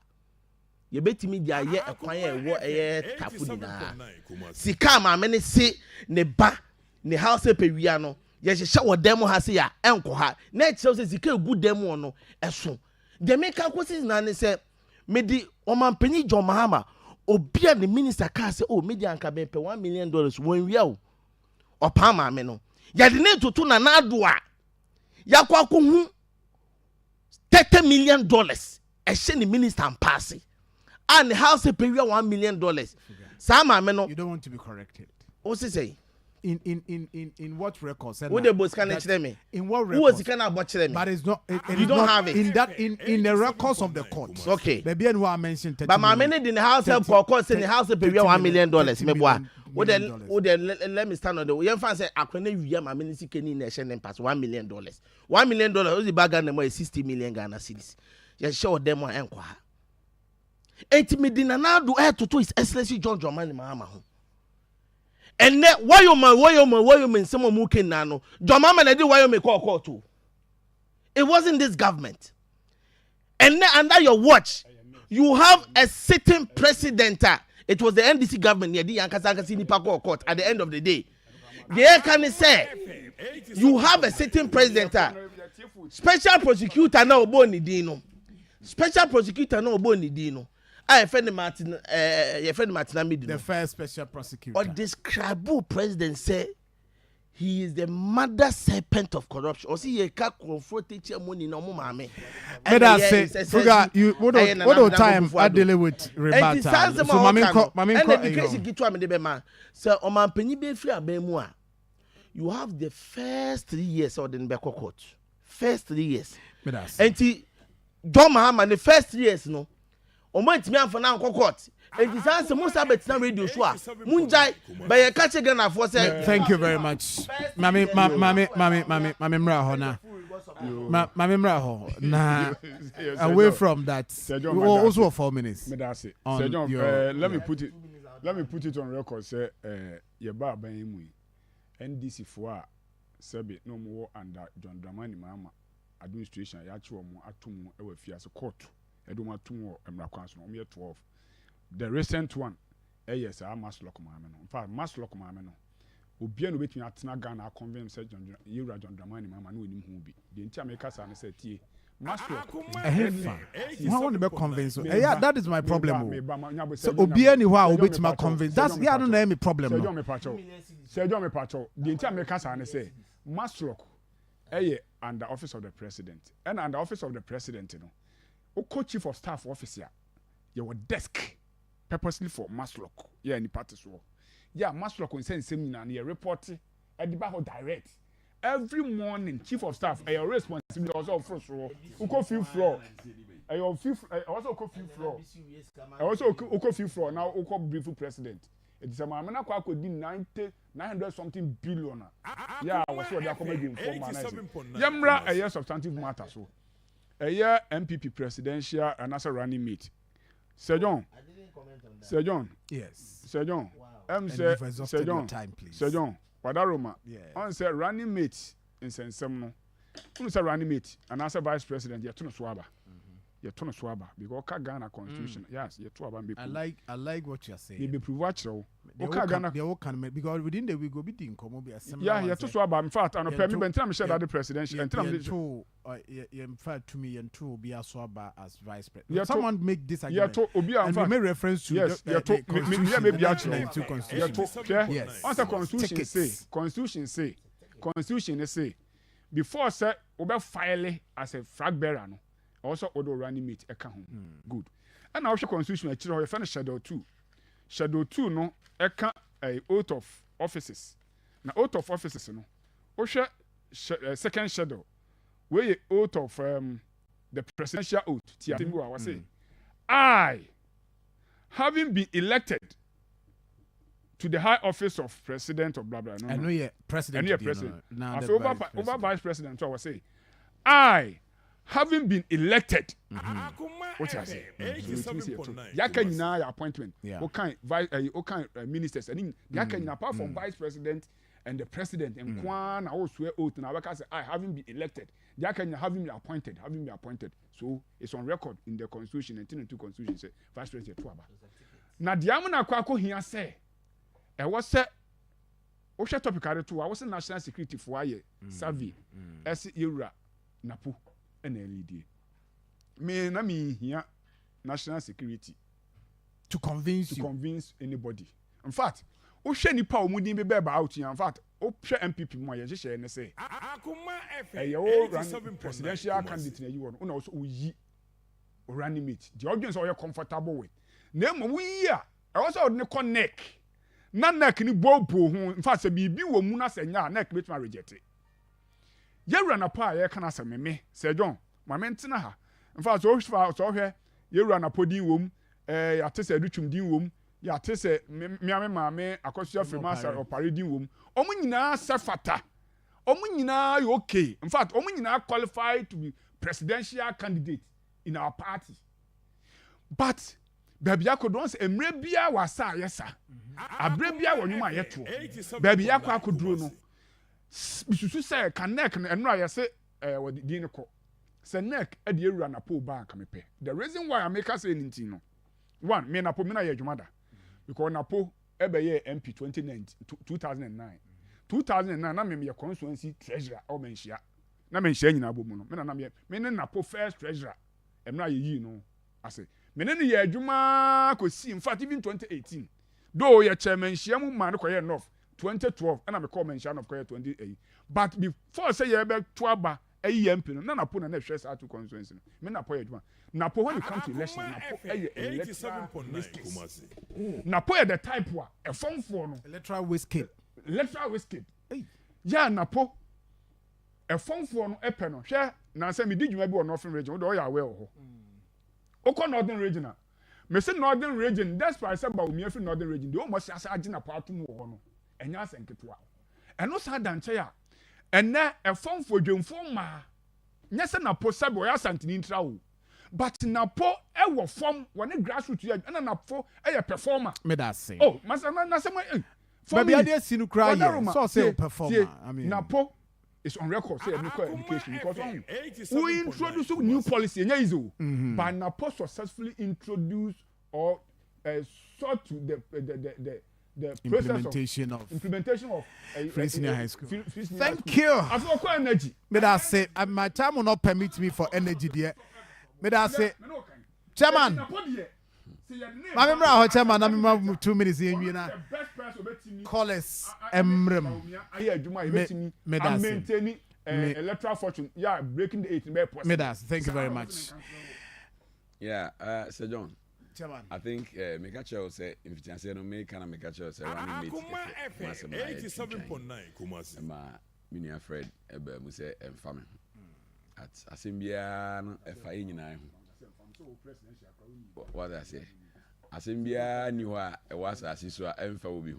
You bet me the year a quiet war a tapuna. Sika my money say ne ba ne house help we are no. Yes, show demo has ya enko ha. Net shows sika good demo no eso. The make questions na ne say me di omanpanyi John Mahama obia the minister ka say oh media anka be $1 million when we o opa ma me no ya de ne tutu na na ado a ya kwa ko hu $30 million e she ni minister pass and the house pay $1 million sa ma me no You don't want to be corrected. o say In what records? what the boss can tell me In what who was records? can about me But it's not. It You is don't not have it. in that in the records of the court. okay Maybe and I mentioned. 30 but my million. money in the house help for course in the house pay $1 million me boy let me stand on the you fan say akwene wi my money sikeni na ehye pass $1 million $1 million o the bag na mo 60 million Ghana cedis you show them enko ha 8 medina na do to is excellency John Dramani Mahama ho and why you some mu ken na no John Mahama na di why you call court to it wasn't this government and under your watch you have a sitting president. It was the NDC government near the Yankasa Nipa court at the end of the day. They can say you have a sitting president. Special prosecutor no boni dino. Special prosecutor no boni dino. I friend Martin The first special prosecutor. or describe president say he is the mother serpent of corruption. Or see ye ka confront teacher money no mo mame. But I say, Fuga, you what do time I deal with rebata. So mami and education gitu am de be man. So o man panyi be free abemu a. You have the first 3 years or the Beko court. First 3 years. But I say, And John Mahama the first 3 years no. O man timi am for na court. And the sense most of it na radio show. Munjai by a catch again for say thank you very much. Mami mra ho na. Mami mra ho na. Away from that. We also 4 minutes. Me that's it. On Sir John, your- let me put it on record. Say, your ba ban mu. NDC for Sebi no more under John Dramani Mahama administration. Ya chi omo atum e wa fiase court. Edo ma atum o emra kwanso no me 12. The recent one, yes, I must lock my man. In fact, must lock my man. Obi no between atena Ghana convince John Dramani Mahama no nim hu bi. The entire makers and say tie. Must lock. I want to be convinced. Yeah, that is my problem. So obi anywhere I will be my convinced. That's yeah, I don't know any problem. Sir No. John me pacho. The entire makers and say must lock. Under office of the president. And under office of the president, you know. Oko chief of staff officer. Your desk. Purposely for Maslock. Yeah, any party so. Yeah, Maslock will send seminar and you report at the back of direct. Every morning, chief of staff, your responsibility also first floor. Uko fifth floor. Your fifth also uko fifth floor. Also uko fifth floor. Now uko brief president. It's a man na kwa di 900 something billion. Yeah, was what they are coming for managing. Yamra a year substantive matter so. A year MPP presidential and as a running mate. Sir John. Sir John. Yes. Sir John. And Sir you've exhausted your John. time, please. Sir John. Wadaroma. Yeah. On say running mate in Sensem no. Who say running mate and as a vice president, you're to swaba. You're to swaba because Ghana constitution. Yes, you're to swaba. I like what you're saying. You be prove watch so. They all can make because within the week go be in come be a similar. Yeah, you're to swaba. In fact, and Yeah, me ben tell me share that the presidential and tell me in fact to me and two be a swaba as vice president. Yeah, Someone make this yeah argument. to obi And we fact. make reference to Yes, the yeah, to Constitution, me the be actually 1992 yeah Constitution. to Yes. once the constitution say before say obe file as a flag bearer no also order running mate e ka ho good and now constitution e kire ho e schedule 2 no e ka a oath of offices na oath of offices no o hwe second schedule where oath of the presidential oath tiatim wa was say I having been elected to the high office of president of blah blah. No, I know you're president. and you're president. Now I the feel vice over president. vice president. So I will say, I having been elected. Akoma What I say? FM 87.9 Yaka nyina your appointment. Yeah. What kind ministers? I mean, yaka nyina apart from vice president and the president and Kwan, I also swear oath and I say I haven't been elected. Yaka nyina having been appointed. So it's on record in the constitution and 1992 constitution say vice president Tuaba. Na diamona kwako hia say e was say o hwe topic are to I was national security for aye survey as yewura napo na lead me na me hia national security to convince anybody. In fact, o hwe nipa o mudin be ba out in fact o hwe MPP mo ye hye ne say Akoma e FM yo 87.9 presidential candidate na you no so o yi o running mate the audience are comfortable with na mo wi a e was o ne connect na neck ni bobo ho in fact say bibi wo mu na senya neck betuma reject yewura na pa ye kana say me say John ma mentena ha in fact so hwe yewura na podin wom ya te say adutwum din wom ya te say miame maame akosua fremasa opare din wom omu nyina sefata omu nyina you okay in fact omu nyina qualified to be presidential candidate in our party but baby akodon say emre bia wasa yesa abre bia wonwuma yeto baby akoduro no bisusu say kanek eno ayese din ko say neck e de ewura na po bank mepe the reason why I make us say anything no one me na po me na ye dwumada because na po ebeye MP 2009 na me constituency treasurer o menhia na menhia nyina bomu no me na po first treasurer emra ye no ase me ne ye adwuma ko si in fact even 2018 though ye chairmanship mu man ko ye enough 2012 and me call mention of 2018 but before say ye be to aba MP no na po na hwe sa to constituency me na po ye adwuma na po when you come to election na po e 87.9 na po the type wa e form for no electoral whiskey ya na po e form for no epe no hwe na say me di dwuma bi o northern region do ya aware ho oko northern region a me say northern region that's why I say ba omi afi northern region de o mo say agina pa atum ho no enya asenketo a eno sa danche ya ene e form for dwemfo ma nya say na po sabe o ya santini ntra o but na po e wo form woni grassroots ya na po e ye performer me that say oh masama na say baby I dey see no cry so say performer I mean na po is on record say education because we introduce new policy enya easy but na po successfully introduce or sought to the implementation of Free Senior High School. Thank you. I've got energy. Me that say my time will not permit me for energy there. Me that say chairman Mami mra ho chairman na me 2 minutes yen na callers emrem me that maintaining electoral fortune yeah breaking the 8 me that thank you very much. Yeah, Sir John. Chairman. I think Mekacha will say if you say no make kana Mekacha will say running mate. Akoma FM 87.9 Kumasi. Ma minia Fred ebe mu say emfame. At asembia no efa nyina ho. What I say? Asembia ni ho a e was asiso a emfa obi ho.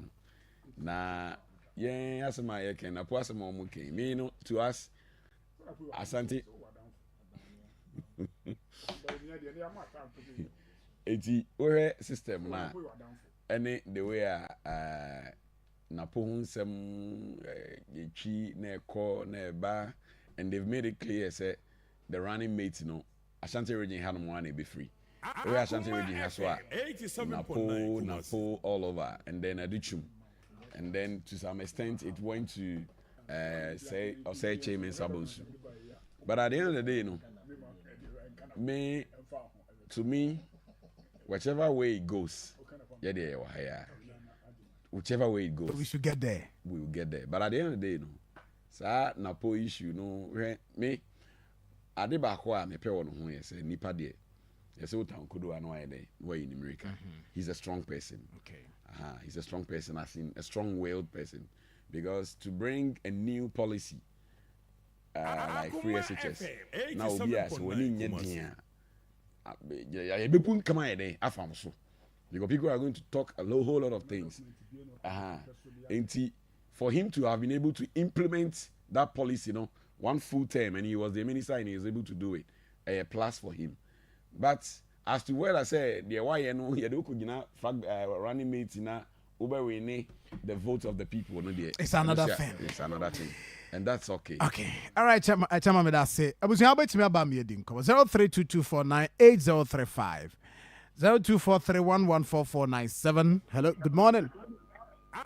Na yen asema ye ken na po asema omu ken. Me no to us Asante eti ohe system na any the way na po hunsem yetwi na ekọ na eba and they've made it clear say the running mate no Ashanti region had no one be free. We Ashanti region has what Napo all over and then Adichum and then to some extent it went to say Chairman Sabosu. But at the end of the day, you know, to me, whichever way it goes, whichever way it goes, but we should get there. We will get there. But at the end of the day, you know, sa Napo issue, you know, me, ade ba ko a me pe wo no ho yes nipa de yes o tan kodo ano aye dey way in America. He's a strong person. Okay. He's a strong person, as in a strong-willed person, because to bring a new policy like free SHS now be as when in India be put come here dey afam so because people are going to talk a whole lot of things and for him to have been able to implement that policy, you know, one full term, and he was the minister and he was able to do it. A plus for him. But as to where I said the why you know you running mates in the vote of the people, no, it's another thing. It's another thing. And that's okay. Okay. All right, Chama, that's it. I was how about me about me dinko 0322498035 0243114497. Hello, good morning.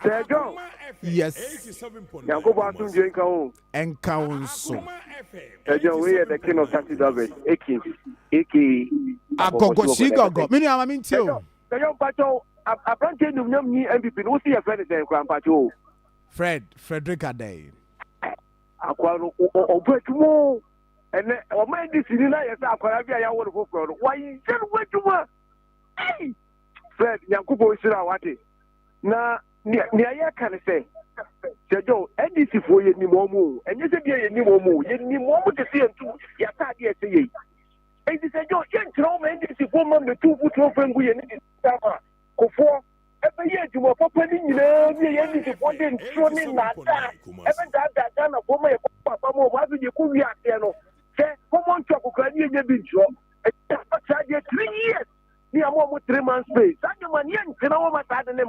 Sergio. Yes. Yakubu Atunje Nkawo. Council. Sergio, we are the king of Saturday Davis. Eki. Agogo Shigogo. Mini ama mintio. Sergio Pacho, a branch in the MVP. No see a friend in Pacho. Frederick Ade. Aquaro Obetumo. And or my discipline, yes, Aquarabia, I want to go for. Why you said what you want? Hey, Fred, Yakubu is Sirawati. Na Nia can say, Sergio, NDC for ye ni momu, and you say ye ni momu, ye ni momu to see and two, Yatadi say. And he said, Joe, Gentleman, NDC for the 2 foot open we and Sama. Kofo, every year you were opening, the NDC for them, showing that. Every time that Ghana for my papa, why do you could react? Say, come on, Choco, can you get in job? And 3 years. Ni amo 3 months pay. Sanyo man yen, kina wama tada ne